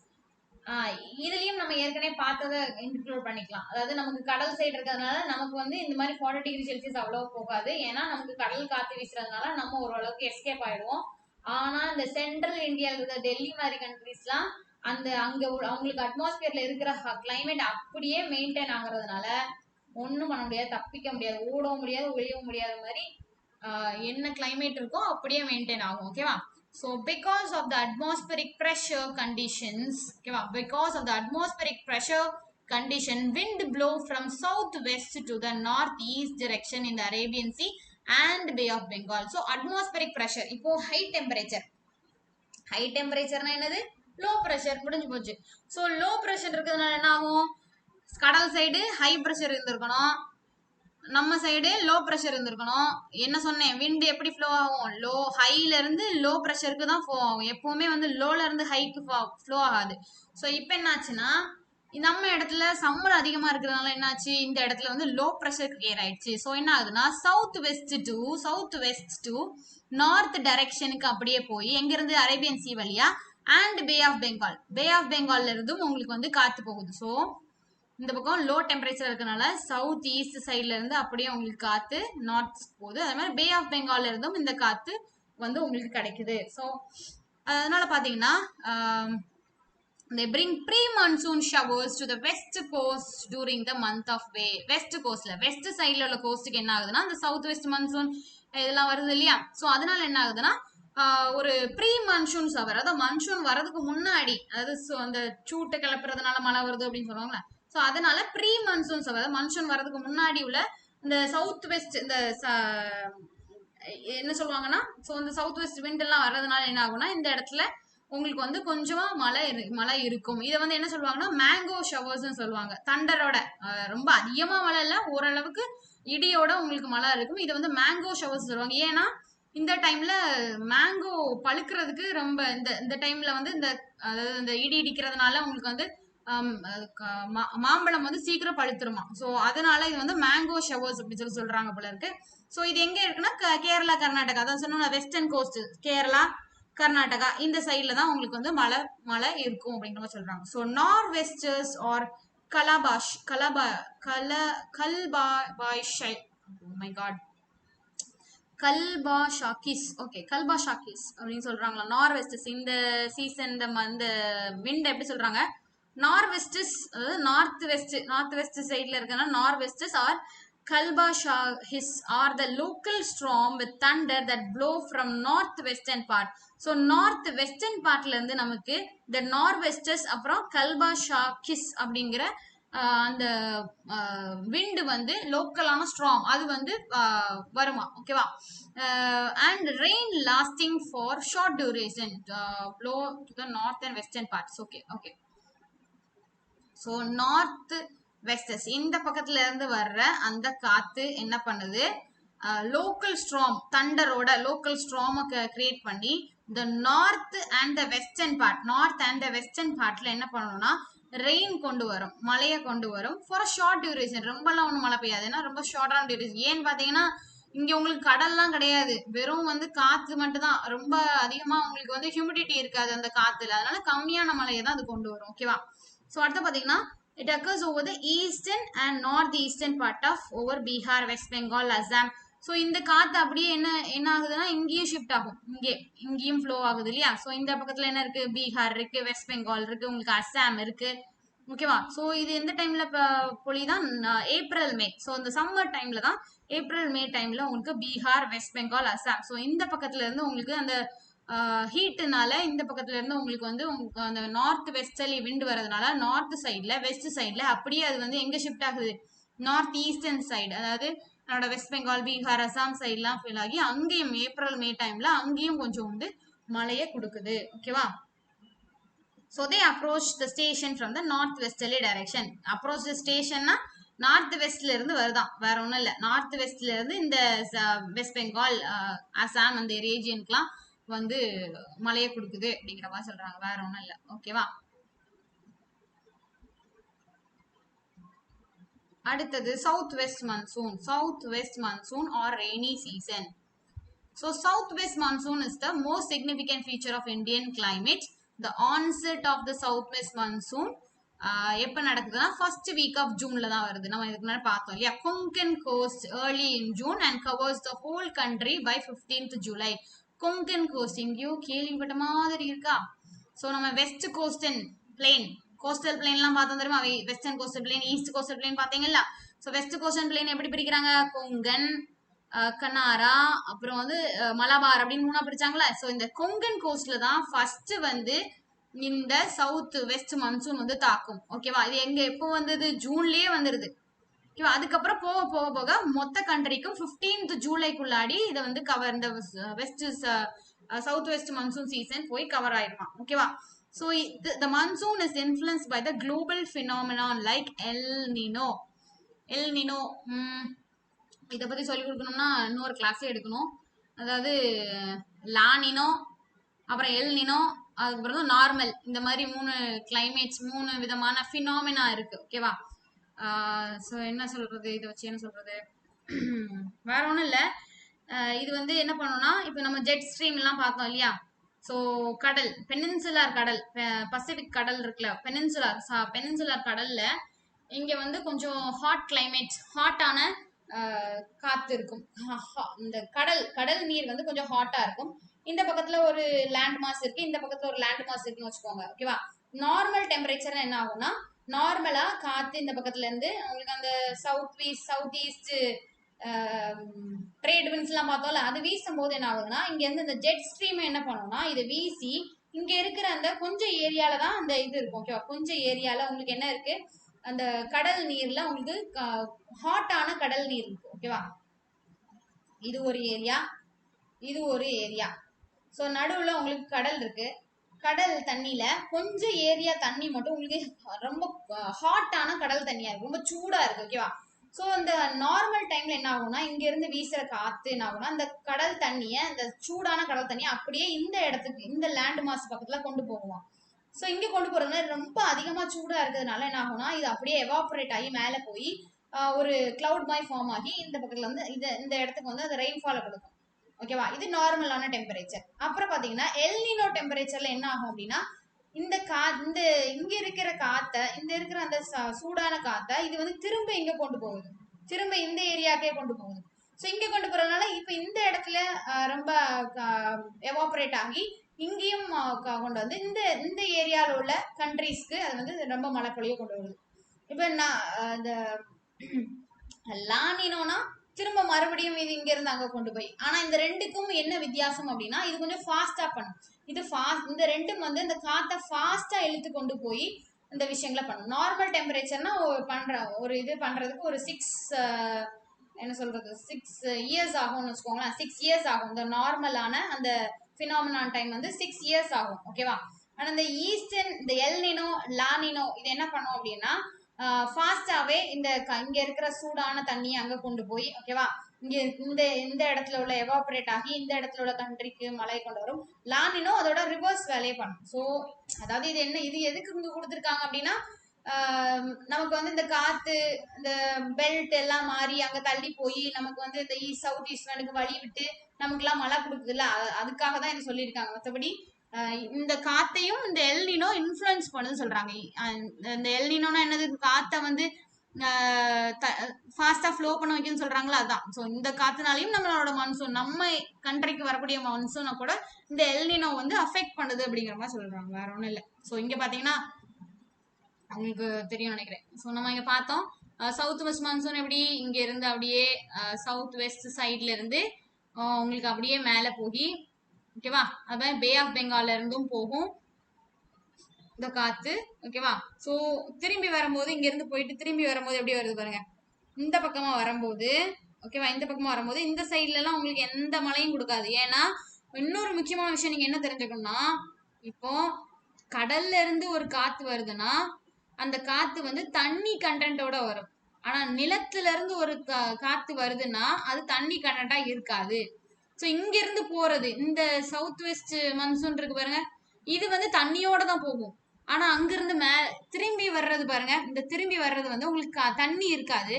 இதுலயும் நம்ம ஏற்கனவே பார்த்ததை இன்க்ளூட் பண்ணிக்கலாம். அதாவது நமக்கு கடல் சைடு இருக்கிறதுனால நமக்கு வந்து இந்த மாதிரி 40 டிகிரி செல்சியஸ் அவ்வளவு போகாது. ஏன்னா நமக்கு கடல் காத்து வீசுறதுனால நம்ம ஓரளவுக்கு எஸ்கேப் ஆயிடுவோம். ஆனா இந்த சென்ட்ரல் இந்தியாவில் இருக்கிற டெல்லி மாதிரி கண்ட்ரிஸ்லாம் அங்க அவங்களுக்கு அட்மாஸ்பியர்ல இருக்கிற கிளைமேட் அப்படியே மெயின்டைன் ஆகுறதுனால ஒன்றும் பண்ண முடியாது, தப்பிக்க முடியாது, ஓடவும் முடியாது, ஒழியவும் முடியாத மாதிரி என்ன கிளைமேட் இருக்கோ அப்படியே மெயின்டைன் ஆகும். ஓகேவா? So because of the atmospheric pressure conditions, wind blow from southwest to the northeast direction in the Arabian Sea and Bay of Bengal. So atmospheric pressure, இப்போ high temperature என்னது? லோ ப்ரெஷர் முடிஞ்சு போச்சு. So low pressure இருக்கிறதுனால என்ன ஆகும்? கடல் side high pressure இருந்திருக்கணும், நம்ம சைடு லோ ப்ரெஷர் இருந்திருக்கணும். என்ன சொன்னேன்? விண்ட் எப்படி ஃப்ளோ ஆகும்? ஹைல இருந்து லோ ப்ரெஷருக்கு தான் ஃப்ளோ ஆகும். எப்பவுமே வந்து லோல இருந்து ஹைக்கு ஃப்ளோ ஆகாது. ஸோ இப்போ என்னாச்சுன்னா நம்ம இடத்துல சம்மர் அதிகமா இருக்கிறதுனால என்னாச்சு? இந்த இடத்துல வந்து லோ ப்ரெஷர் கிளியர் ஆயிடுச்சு. ஸோ என்ன ஆகுதுன்னா சவுத் வெஸ்ட் டு நார்த் டைரக்ஷனுக்கு அப்படியே போய் எங்கிருந்து அரேபியன் சி வழியா அண்ட் பே ஆஃப் பெங்கால்ல இருந்தும் உங்களுக்கு வந்து காத்து போகுது. ஸோ இந்த பக்கம் லோ டெம்பரேச்சர் இருக்கனால சவுத் ஈஸ்ட் சைட்ல இருந்து அப்படியே உங்களுக்கு காத்து நார்த் போகுது. அதே மாதிரி பே ஆஃப் பெங்கால்ல இருந்தும் இந்த காத்து வந்து உங்களுக்கு கிடைக்குது. ஸோ அதனால பாத்தீங்கன்னா they bring pre-monsoon showers to the west coast during the month of May. West சைட்ல உள்ள கோஸ்ட்டுக்கு என்ன ஆகுதுன்னா அந்த சவுத் வெஸ்ட் மான்சூன் இதெல்லாம் வருது இல்லையா? ஸோ அதனால என்ன ஆகுதுன்னா ஒரு ப்ரீ மன்சூன் ஷவர், அதாவது மன்சூன் வரதுக்கு முன்னாடி, அதாவது அந்த சூட்டை கிளப்புறதுனால மழை வருது அப்படின்னு சொல்லுவாங்களே, ஸோ அதனால ப்ரீ மன்சூன் ஷவர், மன்சூன் வரதுக்கு முன்னாடி உள்ள இந்த சவுத் வெஸ்ட் இந்த என்ன சொல்லுவாங்கன்னா, ஸோ இந்த சவுத் வெஸ்ட் விண்ட் எல்லாம் வர்றதுனால என்ன ஆகும்னா இந்த இடத்துல உங்களுக்கு வந்து கொஞ்சமா மழை இருக்கும். இதை வந்து என்ன சொல்லுவாங்கன்னா மேங்கோ ஷவர்ஸ்ன்னு சொல்லுவாங்க. தண்டரோட ரொம்ப அதிகமா மழை இல்லை, ஓரளவுக்கு இடியோட உங்களுக்கு மழை இருக்கும். இதை வந்து மேங்கோ ஷவர்ஸ் சொல்லுவாங்க. ஏன்னா இந்த டைம்ல மேங்கோ பழுக்கிறதுக்கு ரொம்ப இந்த டைம்ல வந்து அதாவது இந்த இடி இடிக்கிறதுனால உங்களுக்கு வந்து மாம்பழம் வந்து சீக்கிரம் பழுத்துருமா. ஸோ அதனால இது வந்து மேங்கோ ஷவர்ஸ் அப்படின்னு சொல்றாங்க போல இருக்கு. ஸோ இது எங்க இருக்குன்னா கேரளா கர்நாடகா, அதான் சொன்னோம் வெஸ்டர்ன் கோஸ்ட், கேரளா கர்நாடகா இந்த சைட்ல தான் உங்களுக்கு வந்து மழை இருக்கும் அப்படிங்கிற மாதிரி சொல்றாங்க. ஸோ நார்த் வெஸ்டர்ஸ் ஆர் கல்பாஷாக்கிஸ் அப்படின்னு சொல்றாங்களா நார்வெஸ்டஸ். இந்த சீசன் இந்த விண்ட் எப்படி சொல்றாங்க? நார்வெஸ்டஸ், அதாவது நார்த் வெஸ்ட் சைட்ல இருக்கனா norwesters are kalbaishakhis are the local storm with thunder that blow from north western part. So north western பார்ட்ல இருந்து நமக்கு இந்த நார்வெஸ்டஸ் அப்புறம் கல்பாஷாக்கிஸ் அப்படிங்கிற அந்த விண்டு வந்து லோக்கலான ஸ்ட்ராங் அது வந்து வருமா ஓகேவா. And rain lasting for short duration blow to the north and western parts. Okay okay. So north westers இந்த பக்கத்துல இருந்து வர்ற அந்த காத்து என்ன பண்ணுது, லோக்கல் ஸ்ட்ராம் தண்டரோட லோக்கல் ஸ்ட்ராமை கிரியேட் பண்ணி இந்த north and the western part பார்ட்ல என்ன பண்ணணும்னா ரெயின் கொண்டு வரும், மழையை கொண்டு வரும் ஃபார் ஷார்ட் டியூரேஷன். ரொம்பலாம் ஒன்றும் மழை பெய்யாது, ஏன்னா ரொம்ப ஷார்டான டியூரேஷன். ஏன்னு பார்த்தீங்கன்னா இங்க உங்களுக்கு கடல்லாம் கிடையாது, வெறும் வந்து காத்து மட்டும் தான். ரொம்ப அதிகமா உங்களுக்கு வந்து ஹியூமிடிட்டி இருக்காது அந்த காத்துல, அதனால கம்மியான மழையை தான் அது கொண்டு வரும் ஓகேவா. ஸோ அடுத்து பார்த்தீங்கன்னா it occurs over the eastern and northeastern part of over Bihar, west Bengal, Assam. So இந்த காத்து அப்படியே என்ன ஆகுதுன்னா இங்கேயும் ஷிஃப்ட் ஆகும், இங்கேயும் ஃப்ளோ ஆகுது இல்லையா. ஸோ இந்த பக்கத்துல என்ன இருக்கு, பீகார் இருக்கு, வெஸ்ட் பெங்கால் இருக்கு, உங்களுக்கு அசாம் இருக்கு ஓகேவா. ஸோ இது எந்த டைம்ல பொழிதான், ஏப்ரல் மே. ஸோ இந்த சம்மர் டைம்ல தான், ஏப்ரல் மே டைம்ல உங்களுக்கு பீகார், வெஸ்ட் பெங்கால், அசாம். ஸோ இந்த பக்கத்துல இருந்து உங்களுக்கு அந்த ஹீட்டுனால இந்த பக்கத்துல இருந்து உங்களுக்கு வந்து உங்களுக்கு அந்த நார்த் வெஸ்டர்லி விண்ட் வரதுனால நார்த் சைட்ல வெஸ்ட் சைட்ல அப்படியே அது வந்து எங்க ஷிஃப்ட் ஆகுது, நார்த் ஈஸ்டர்ன் சைடு, அதாவது நம்மளோட வெஸ்ட் பெங்கால், பீகார், அசாம் சைட்லாம் ஃபீல் ஆகி அங்கேயும் ஏப்ரல் மே டைம்ல அங்கேயும் கொஞ்சம் வந்து மழையை கொடுக்குது ஓகேவா. So they approach the station from the northwesterly direction. Approach the stationனா நார்த் வெஸ்ட்ல இருந்து வருதான், வேற ஒன்றும் இல்லை. நார்த் வெஸ்ட்ல இருந்து இந்த வெஸ்ட் பெங்கால், அசாம் அந்த ரீஜியனுக்குலாம் வந்து மழையை கொடுக்குது அப்படிங்கிற மாதிரி சொல்றாங்க, வேற ஒன்றும் இல்லை ஓகேவா. அடுத்தது south west monsoon or rainy season. So south west monsoon is the most significant feature of Indian climate. The onset of the south west monsoon எப்போ நடக்குதுன்னா ஃபர்ஸ்ட் வீக் ஆஃப் ஜூன்ல தான் வருது. நம்ம இதுக்கு முன்னாடி பார்த்தோம் இல்லையா, Konkan coast early in June and covers the whole country by 15th July. Konkan coast எங்கேயோ கேள்விப்பட்ட மாதிரி இருக்கா. ஸோ நம்ம வெஸ்ட் கோஸ்டன் பிளேன், கோஸ்டல் பிளேன்லாம் பார்த்தோம் தெரியுமா, western coastal plain, east coastal plain பார்த்தீங்களா. ஸோ வெஸ்ட் கோஸ்டல் பிளேன் எப்படி பிரிக்கிறாங்க, கொங்கன், கனாரா, அப்புறம் வந்து மலபார் அப்படின்னு மூணா பிரிச்சாங்களா. ஸோ இந்த கொங்கன் கோஸ்ட்ல தான் ஃபர்ஸ்ட் வந்து இந்த சவுத் வெஸ்ட் மான்சூன் வந்து தாக்கும் ஓகேவா. இது எங்க எப்போ வந்தது, ஜூன்லயே வந்துருது ஓகேவா. அதுக்கப்புறம் போக போக போக மொத்த கண்ட்ரிக்கும் 15th ஜூலைக்குள்ளாடி இதை வந்து கவர், இந்த west south west monsoon season போய் கவர் ஆயிருமா ஓகேவா. So the monsoon is influenced by the global phenomenon like El Nino. இதை பத்தி சொல்லி கொடுக்கணும்னா இன்னொரு கிளாஸே எடுக்கணும். அதாவது லானினோ, அப்புறம் எல் நினோ, அதுக்கப்புறம் நார்மல், இந்த மாதிரி 3 கிளைமேட்ஸ், 3 விதமான ஃபினாமினா இருக்கு ஓகேவா. ஸோ என்ன சொல்றது, இதை வச்சு என்ன சொல்றது, வேற ஒன்றும் இல்லை. இது வந்து என்ன பண்ணணும்னா இப்போ நம்ம ஜெட் ஸ்ட்ரீம் எல்லாம் பார்த்தோம் இல்லையா. ஸோ கடல், பெனின்சுலார் கடல், பசிபிக் கடல் இருக்குல்ல, பெனின்சுலார் கடல்ல இங்க வந்து கொஞ்சம் ஹாட் கிளைமேட், ஹாட்டான காத்து இருக்கும். இந்த கடல் நீர் வந்து கொஞ்சம் ஹாட்டா இருக்கும். இந்த பக்கத்துல ஒரு லேண்ட் மாஸ் இருக்கு, இந்த பக்கத்துல ஒரு லேண்ட் மாஸ் இருக்குன்னு வச்சுக்கோங்க ஓகேவா. நார்மல் டெம்பரேச்சர் என்ன ஆகும்னா, நார்மலா காத்து இந்த பக்கத்துல இருந்து உங்களுக்கு அந்த சவுத் ஈஸ்ட் ட்ரேட் விண்ட்ஸ் எல்லாம் பார்த்தோம்ல, அது வீசும் போது என்ன ஆகுதுன்னா இங்க இருந்து இந்த ஜெட் ஸ்ட்ரீம் என்ன பண்ணும்னா இதை வீசி இங்க இருக்கிற அந்த கொஞ்சம் ஏரியால தான் அந்த இது இருக்கும் ஓகேவா. கொஞ்சம் ஏரியால உங்களுக்கு என்ன இருக்கு, அந்த கடல் நீர்ல உங்களுக்கு ஹாட்டான கடல் நீர் இருக்கு ஓகேவா. இது ஒரு ஏரியா, இது ஒரு ஏரியா. ஸோ நடுவில் உங்களுக்கு கடல் இருக்கு, கடல் தண்ணியில கொஞ்சம் ஏரியா தண்ணி மட்டும் உங்களுக்கு ரொம்ப ஹாட்டான கடல் தண்ணியா இருக்கு, ரொம்ப சூடா இருக்கு ஓகேவா. ஸோ இந்த நார்மல் டைம்ல என்ன ஆகும்னா இங்க இருந்து வீசுற காத்து என்ன ஆகும்னா இந்த கடல் தண்ணிய, இந்த சூடான கடல் தண்ணியை அப்படியே இந்த இடத்துக்கு, இந்த லேண்ட் மாஸ் பக்கத்துல கொண்டு போகுவான். ஸோ இங்க கொண்டு போறதுனால ரொம்ப அதிகமா சூடா இருக்கிறதுனால என்ன ஆகும்னா இது அப்படியே எவாபரேட் ஆகி மேலே போய் ஒரு கிளவுட் மாதிரி ஃபார்ம் ஆகி இந்த பக்கத்துல வந்து இந்த இடத்துக்கு வந்து அது ரெயின்ஃபாலை கொடுக்கும் ஓகேவா. இது நார்மலான டெம்பரேச்சர். அப்புறம் பாத்தீங்கன்னா எல்னினோ டெம்பரேச்சர்ல என்ன ஆகும் அப்படின்னா இந்த இங்க இருக்கிற காத்த, இந்த இருக்கிற அந்த சூடான காத்த இது வந்து திரும்ப இங்க கொண்டு போகுது, திரும்ப இந்த ஏரியாக்கே கொண்டு போகுது. ஸோ இங்க கொண்டு போறதுனால இப்ப இந்த இடத்துல ரொம்ப எவாபரேட் ஆகி இங்கேயும் கொண்டு வந்து இந்த ஏரியாவில் உள்ள கண்ட்ரீஸ்க்கு அது வந்து ரொம்ப மழை பொழிய கொண்டு வருது. இப்ப நான் இந்த லானினோனா திரும்ப மறுபடியும் இது இங்க இருந்து அங்க கொண்டு போய், ஆனா இந்த ரெண்டுக்கும் என்ன வித்தியாசம் அப்படின்னா இது கொஞ்சம் ஃபாஸ்டா பண்ணும். இது இந்த ரெண்டும் வந்து இந்த காத்தை ஃபாஸ்டா இழுத்து கொண்டு போய் இந்த விஷயங்களை பண்ணும். நார்மல் டெம்பரேச்சர்னா ஒரு இது பண்றதுக்கு ஒரு 6 என்ன சொல்றது 6 இயர்ஸ் ஆகும்னு வச்சுக்கோங்களேன். 6 இயர்ஸ் ஆகும். இந்த நார்மலான அந்த பினாமினான் டைம் வந்து 6 இயர்ஸ் ஆகும். ஓகேவா? ஆனா இந்த ஈஸ்டர்ன் இந்த எல்னினோ லானினோ இது என்ன பண்ணும் அப்படின்னா ஃபாஸ்டாவே இங்க இருக்கிற சூடான தண்ணியை அங்க கொண்டு போய் ஓகேவா இங்க இந்த இடத்துல உள்ள எவாபரேட் ஆகி இந்த இடத்துல உள்ள கண்ட்ரிக்கு மழை கொண்டு வரும். லானினோ அதோட ரிவர்ஸ் வேலையை பண்ணும். ஸோ அதாவது இது எதுக்கு இங்க கொடுத்துருக்காங்க அப்படின்னா நமக்கு வந்து இந்த காத்து இந்த பெல்ட் எல்லாம் மாறி அங்க தள்ளி போய் நமக்கு வந்து இந்த சவுத் ஈஸ்டர்னுக்கு வழி விட்டு நமக்கு எல்லாம் மழை கொடுக்குது இல்ல, அதுக்காக தான் இது சொல்லியிருக்காங்க. மற்றபடி இந்த காத்தையும் இந்த எல்னினோ இன்ஃப்ளூயன்ஸ் பண்ணுன்னு சொல்றாங்க. இந்த எல்னினோனா என்னது, காத்தை வந்து ஃபாஸ்டா ஃப்ளோ பண்ண வைக்கணும்னு சொல்றாங்களா, அதான். ஸோ இந்த காத்துனாலையும் நம்மளோட மான்சூன் நம்ம கண்ட்ரிக்கு வரக்கூடிய மான்சூனை கூட இந்த எல்னினோ வந்து அஃபெக்ட் பண்ணுது அப்படிங்கிற மாதிரி சொல்றாங்க. வேற ஒன்றும் இல்லை. ஸோ இங்க பாத்தீங்கன்னா உங்களுக்கு தெரியும் நினைக்கிறேன். ஸோ நம்ம இங்க பார்த்தோம் சவுத் வெஸ்ட் மான்சூன் எப்படி இங்க இருந்து அப்படியே சவுத் வெஸ்ட் சைட்ல இருந்து உங்களுக்கு அப்படியே மேல போகி ஓகேவா, அதான் பே ஆஃப் பெங்கால்ல இருந்தும் போகும் இந்த காத்து ஓகேவா. ஸோ திரும்பி வரும்போது இங்க இருந்து போயிட்டு திரும்பி வரும்போது எப்படி வருது பாருங்க, இந்த பக்கமா வரும்போது ஓகேவா, இந்த பக்கமா வரும்போது இந்த சைட்ல எல்லாம் உங்களுக்கு எந்த மழையும் கொடுக்காது. ஏன்னா இன்னொரு முக்கியமான விஷயம் நீங்க என்ன தெரிஞ்சுக்கணும்னா, இப்போ கடல்ல இருந்து ஒரு காத்து வருதுன்னா அந்த காத்து வந்து தண்ணி கண்டென்ட்டோட வரும். ஆனா நிலத்துல இருந்து ஒரு காத்து வருதுன்னா அது தண்ணி கண்டென்ட்டா இருக்காது. ஸோ இங்க இருந்து போறது இந்த சவுத் வெஸ்ட் மன்சூன் இருக்கு பாருங்க, இது வந்து தண்ணியோட தான் போகும். ஆனா அங்கிருந்து திரும்பி வர்றது பாருங்க, இந்த திரும்பி வர்றது வந்து உங்களுக்கு தண்ணி இருக்காது.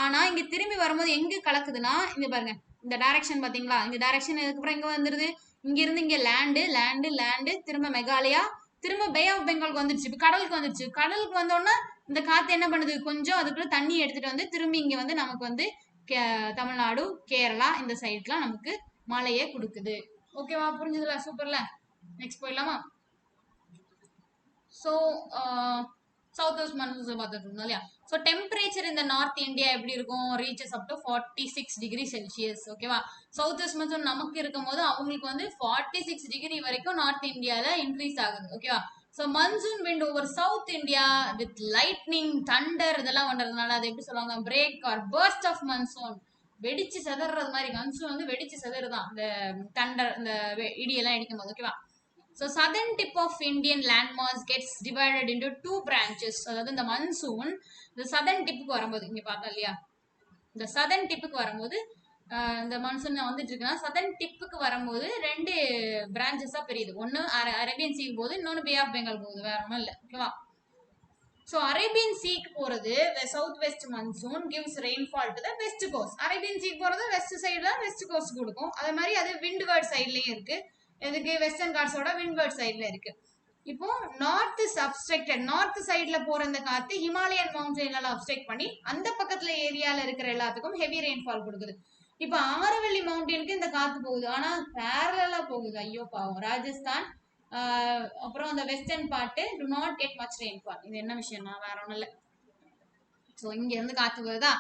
ஆனா இங்க திரும்பி வரும்போது எங்க கலக்குதுன்னா இங்க பாருங்க, இந்த டைரக்ஷன் பாத்தீங்களா, இந்த டைரக்ஷன் இதுக்கப்புறம் எங்க வந்துருது, இங்க இருந்து இங்க லேண்டு லேண்டு லேண்டு திரும்ப மெகாலயா திரும்ப பே ஆஃப் பெங்காலுக்கு வந்துருச்சு. இப்ப கடலுக்கு வந்துருச்சு. கடலுக்கு வந்தோடனே இந்த காத்து என்ன பண்ணுது, கொஞ்சம் அதுக்குள்ள தண்ணி எடுத்துட்டு வந்து திரும்பி இங்க வந்து நமக்கு வந்து தமிழ்நாடு கேரளா இந்த சைடுக்குலாம் நமக்கு மழையே கொடுக்குது. ஓகேவா, புரிஞ்சதுல, சூப்பர்ல. நெக்ஸ்ட் போயிடலாமா. ஸோ சவுத் வெஸ்ட் மான்சூன் பார்த்துட்டு இருந்தோம் இல்லையா. ஸோ டெம்பரேச்சர் இந்த நார்த் இந்தியா எப்படி இருக்கும், reaches up to 46 degree Celsius ஓகேவா. சவுத் வெஸ்ட் மான்சூன் நமக்கு இருக்கும் போது அவங்களுக்கு வந்து 46 டிகிரி வரைக்கும் நார்த் இந்தியால இன்க்ரீஸ் ஆகுது ஓகேவா. So monsoon wind over south India with lightning thunder இதெல்லாம் பண்றதுனால அது எப்படி சொல்லுவாங்க, break or burst of monsoon, வெடிச்சு செதறது மாதிரி. மன்சூன் வந்து வெடிச்சு செதறுதான் இந்த தண்டர் இந்த இடியெல்லாம் இடிக்கும் போது ஓகேவா. So southern tip of Indian landmass gets divided into two branches. அதாவது இந்த மன்சூன் இந்த சதர்ன் டிப்புக்கு வரும்போது இங்க பார்த்தா இல்லையா, இந்த சதர்ன் டிப்புக்கு வரும்போது இந்த மன்சூன் வந்துட்டு இருக்குன்னா சதர்ன் டிப்புக்கு வரும்போது ரெண்டு பிரான்ச்சஸா பிரியுது. ஒன்னு அரேபியன் சீக்கு போகுது, இன்னொன்னு பே ஆஃப் பெங்கால் போகுது, வேற ஒன்றும் இல்லை ஓகேவா. ஸோ அரேபியன் சீக்கு போறது south west monsoon gives rainfall to the west coast. Arabian சீக்கு போறது வெஸ்ட் சைடுல வெஸ்ட் கோஸ்ட் கொடுக்கும். அதே மாதிரி அது விண்ட்வர்ட் சைட்லயும் இருக்கு. எதுக்கு, வெஸ்டர்ன் காட்ஸோட விண்ட்வர்ட் சைட்ல இருக்கு. இப்போ நார்த் சப்ஸ்ட்ரக்டட், நார்த் சைட்ல போற இந்த காத்து ஹிமாலயன் மவுண்டன்ல அப்ஸ்ட்ரக்ட் பண்ணி அந்த பக்கத்துல ஏரியால இருக்கிற எல்லாத்துக்கும் ஹெவி ரெயின்ஃபால் கொடுக்குது. இப்போ ஆரவல்லி மவுண்டனுக்கு இந்த காத்து போகுது, ஆனா பேரலா போகுது. ஐயோ பாவம், ராஜஸ்தான் அப்புறம் அந்த western part to not get much rainfall. இது என்ன விஷயம்னா வேற ஒன்றும் இல்லை. ஸோ இங்க இருந்து காத்து வருதா,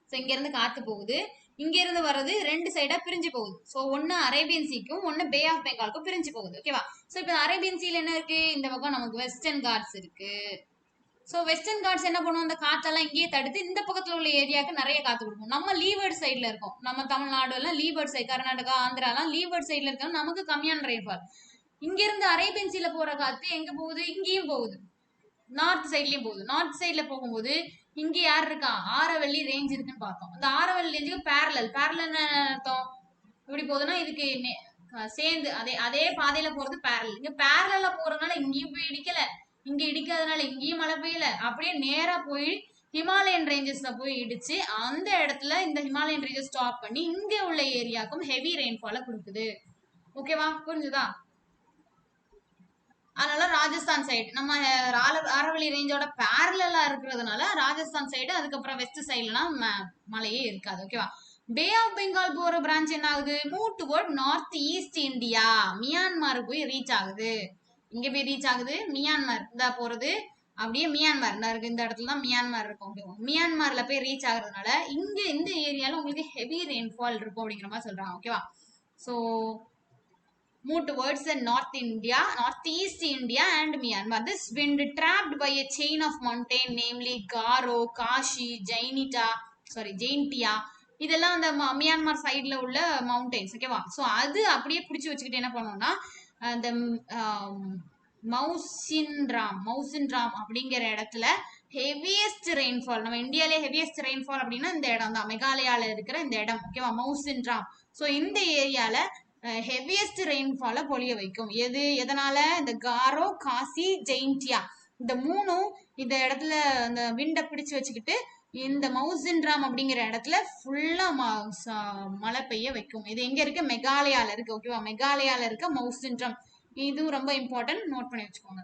ஸோ இங்க இருந்து காத்து போகுது, இங்க இருந்து வர்றது ரெண்டு சைடா பிரிஞ்சு போகுது. ஸோ ஒன்னு அரேபியன் சீக்கும் ஒன்னு பே ஆஃப் பெங்காலுக்கும் பிரிஞ்சு போகுது ஓகேவா. ஸோ இப்போ அரேபியன் சீல என்ன இருக்கு, இந்த பக்கம் நமக்கு வெஸ்டர்ன் காட்ஸ் இருக்கு. ஸோ வெஸ்டர்ன் காட்ஸ் என்ன பண்ணுவோம், அந்த காத்தெல்லாம் இங்கேயே தடுத்து இந்த பக்கத்துல உள்ள ஏரியாவுக்கு நிறைய காத்து கொடுக்கும். நம்ம லீவர்ட் சைட்ல இருக்கோம், நம்ம தமிழ்நாடு எல்லாம் லீவர்ட் சைடு, கர்நாடகா ஆந்திரா எல்லாம் லீவர்ட் சைட்ல இருக்கோம், நமக்கு கம்மியான ரெயின்ஃபால். இங்க இருந்து அரேபியன் சீல போற காத்து எங்க போகுது, இங்கேயும் போகுது, நார்த் சைட்லயும் போகுது. நார்த் சைட்ல போகும்போது இங்க யார் இருக்கா, ஆரவல்லி ரேஞ்ச் இருக்குன்னு பார்த்தோம். அந்த ஆரவல்லி ரேஞ்சுக்கு பேரலல் அர்த்தம் எப்படி போகுதுன்னா இதுக்கு சேர்ந்து அதே பாதையில போறது பேரலல். இங்க பேரலா போறதுனால இங்கேயும் போய் இடிக்கல, இங்க இடிக்காதனால இங்கேயும் மழை பெய்யல, அப்படியே நேரா போய் ஹிமாலயன் ரேஞ்சஸ்ல போய் இடிச்சு அந்த இடத்துல இந்த ஹிமாலயன் ரேஞ்சஸ் ஸ்டாப் பண்ணி இங்க உள்ள ஏரியாக்கும் ஹெவி ரெயின்ஃபால கொடுக்குது. ஓகேவா, புரிஞ்சுதா. அதனால ராஜஸ்தான் சைடு நம்ம ஆரவல்லி ரேஞ்சோட பேரலா இருக்கிறதுனால ராஜஸ்தான் சைடு, அதுக்கப்புறம் வெஸ்ட் சைட்லாம் மழையே இருக்காது ஓகேவா. பே ஆஃப் பெங்கால் போற பிரான்ச் என்ன ஆகுது, move toward north east India, Myanmar போய் ரீச் ஆகுது. இங்க போய் ரீச் ஆகுது மியான்மர், இந்த போறது அப்படியே மியான்மர் இருக்கு, இந்த இடத்துல தான் மியான்மர் இருக்கும். மியான்மர்ல போய் ரீச் ஆகுறதுனால இங்க இந்த ஏரியால உங்களுக்கு ஹெவி ரெயின்ஃபால் இருக்கும் அப்படிங்கிற மாதிரி சொல்றாங்க ஓகேவா. So move towards the northeast India and Myanmar. This wind trapped by a chain of mountain, namely Garo, Kashi, Jaintia. இதெல்லாம் அந்த மியான்மர் சைட்ல உள்ள மவுண்டெயின்ஸ். ஓகேவா? ஸோ அது அப்படியே பிடிச்சி வச்சுக்கிட்டு என்ன பண்ணோம்னா அந்த மவுசின்ராம் அப்படிங்கிற இடத்துல ஹெவியஸ்ட் ரெயின்ஃபால், நம்ம இந்தியாலே ஹெவியஸ்ட் ரெயின்ஃபால் அப்படின்னா இந்த இடம் தான், மெகாலயால இருக்கிற இந்த இடம். ஓகேவா? மவுசின்ராம். ஸோ இந்த ஏரியால ஹெவியஸ்ட் ரெயின்ஃபாலை பொழிய வைக்கும். எதனால? இந்த காரோ, காசி, ஜெயின்டியா இந்த மூணும் இந்த இடத்துல அந்த விண்டை பிடிச்சு வச்சுக்கிட்டு இந்த மவுசின்ராம் அப்படிங்கிற இடத்துல ஃபுல்லா மழை பெய்ய வைக்கும். இது எங்க இருக்கு? மெகாலயால இருக்கு. ஓகேவா? மெகாலயால இருக்க மவுசின்ராம். இதுவும் ரொம்ப இம்பார்ட்டன்ட், நோட் பண்ணி வச்சுக்கோங்க.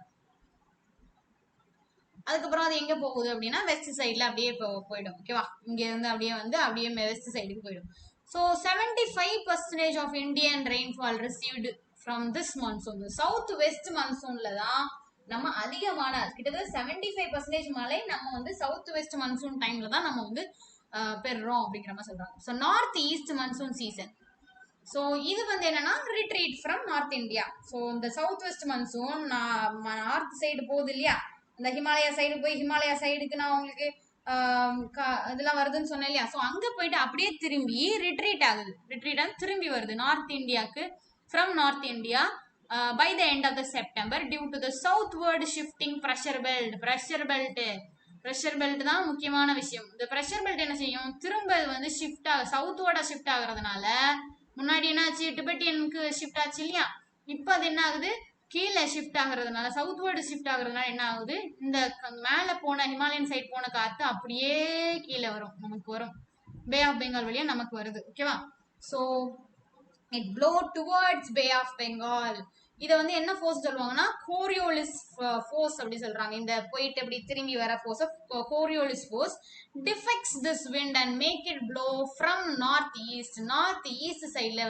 அதுக்கப்புறம் அது எங்க போகுது அப்படின்னா வெஸ்ட் சைட்ல அப்படியே போயிடும். ஓகேவா? இங்க இருந்து அப்படியே வெஸ்ட் சைடுக்கு போயிடும். So 75% of Indian rainfall received from this monsoon. South west மான்சூன்ல தான் நம்ம அதிகமான கிட்டத்தட்ட 75% மழை நம்ம சவுத் வெஸ்ட் மான்சூன் டைம்ல தான் நம்ம பெறுறோம் அப்படிங்கிற மாதிரி சொல்றாங்க. So north east monsoon season. So இது என்னன்னா retreat from north India. So இந்த south west monsoon north side போகுது இல்லையா, இந்த ஹிமாலயா சைடு போய் ஹிமாலயா சைடுக்கு நான் உங்களுக்கு இதெல்லாம் வருதுன்னு சொன்னேன் இல்லையா. ஸோ அங்க போயிட்டு அப்படியே திரும்பி ரிட்ரீட் ஆகுது. திரும்பி வருது நார்த் இந்தியாவுக்கு, from north India by the end of the September due to the southward shifting pressure belt. pressure belt தான் முக்கியமான விஷயம். இந்த pressure belt என்ன செய்யும்? திரும்ப ஷிஃப்ட் சவுத்வோட ஷிஃப்ட் ஆகுறதுனால, முன்னாடி என்னாச்சு டிபெட்டியனுக்கு ஷிஃப்ட் ஆச்சு இல்லையா, இப்போ அது என்ன ஆகுது? கீழே ஷிஃப்ட் ஆகுறதுனால, சவுத்வேர்டு ஷிஃப்ட் ஆகுறதுனால என்ன ஆகுது? இந்த மேலே போன ஹிமாலயன் சைட் போன காற்று அப்படியே கீழே நமக்கு வரும், பே ஆஃப் பெங்கால் வழியா நமக்கு வருது. ஓகேவா? So it blow towards Bay of Bengal. இதை என்ன ஃபோர்ஸ் சொல்லுவாங்கன்னா கோரியோலிஸ் ஃபோர்ஸ் அப்படி சொல்றாங்க. இந்த போயிட்டு அப்படி திரும்பி வர force Coriolis force deflects this wind and make it blow from north east சைட்ல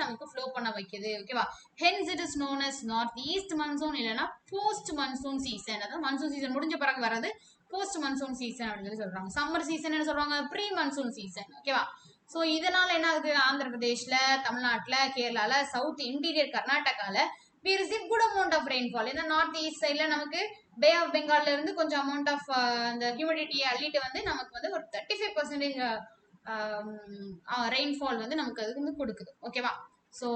நமக்கு ஃப்ளோ பண்ண வைக்குது. ஓகேவா? Hence it is known as north east monsoon, இல்லைன்னா போஸ்ட் மான்சூன் சீசன். அதாவது மான்சூன் சீசன் முடிஞ்ச பிறகு வர்றது போஸ்ட் மான்சூன் சீசன் அப்படின்னு சொல்றாங்க. சம்மர் சீசன் என்ன சொல்றாங்க? Pre monsoon season. ஓகேவா? ஸோ இதனால என்ன ஆகுது? ஆந்திர பிரதேஷ்ல, தமிழ்நாட்டுல, கேரளால, சவுத் இன்டீரியர் கர்நாடகால we receive good amount of rainfall. இந்த நார்த் ஈஸ்ட் சைட்ல நமக்கு பே ஆஃப் பெங்கால்ல இருந்து கொஞ்சம் அமௌண்ட் ஆஃப் அந்த ஹியூமிடிட்டியை அள்ளிட்டு நமக்கு ஒரு 35% ரெயின்ஃபால் நமக்கு அது கொடுக்குது. ஓகேவா? So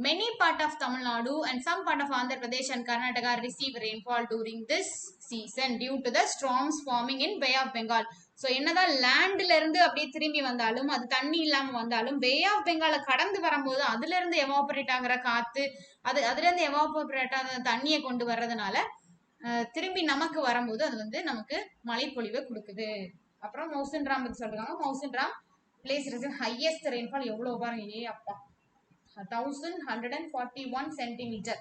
many part of Tamil Nadu and some part of Andhra Pradesh and Karnataka receive rainfall during this season due to the storms forming in Bay of Bengal. So என்னதான் லேண்ட்ல இருந்து அப்படியே திரும்பி வந்தாலும், அது தண்ணி இல்லாம வந்தாலும், பே ஆஃப் பெங்கால கடந்து வரும்போது அதுல இருந்து எவாபரேட் ஆகிற காத்து, அதுல இருந்து எவாபரேட் ஆகிற தண்ணியை கொண்டு வர்றதுனால திரும்பி நமக்கு வரும்போது அது நமக்கு மழைப்பொழிவை கொடுக்குது. அப்புறம் மவுசின்ராம் பத்தி சொல்றாங்க. மவுசின்ராம் பிளேஸ் ஹையஸ்ட் ரெயின்ஃபால் எவ்வளவு பாருங்க, அப்பா 1141 சென்டிமீட்டர்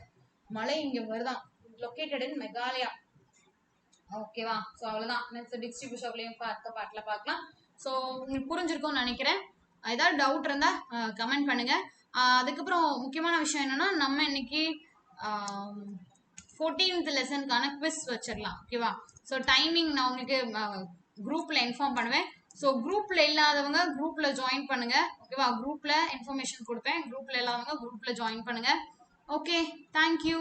மழை இங்க வருதான். Located in Meghalaya. ஓகேவா? ஸோ அவ்வளோதான். நெக்ஸ்ட் டிஸ்ட்ரிபியூஷன்லையும் பாட்டில் பார்க்கலாம். ஸோ உங்களுக்கு புரிஞ்சிருக்கும்னு நினைக்கிறேன். ஏதாவது டவுட் இருந்தால் கமெண்ட் பண்ணுங்க. அதுக்கப்புறம் முக்கியமான விஷயம் என்னன்னா, நம்ம இன்னைக்கு 14th லெசனுக்கான குவிஸ் வச்சிடலாம். ஓகேவா? ஸோ டைமிங் நான் உங்களுக்கு குரூப்ல இன்ஃபார்ம் பண்ணுவேன். ஸோ குரூப்ல இல்லாதவங்க குரூப்ல ஜாயின் பண்ணுங்க. ஓகேவா? குரூப்ல இன்ஃபர்மேஷன் கொடுப்பேன். குரூப்ல இல்லாதவங்க குரூப்ல ஜாயின் பண்ணுங்க. Okay, thank you.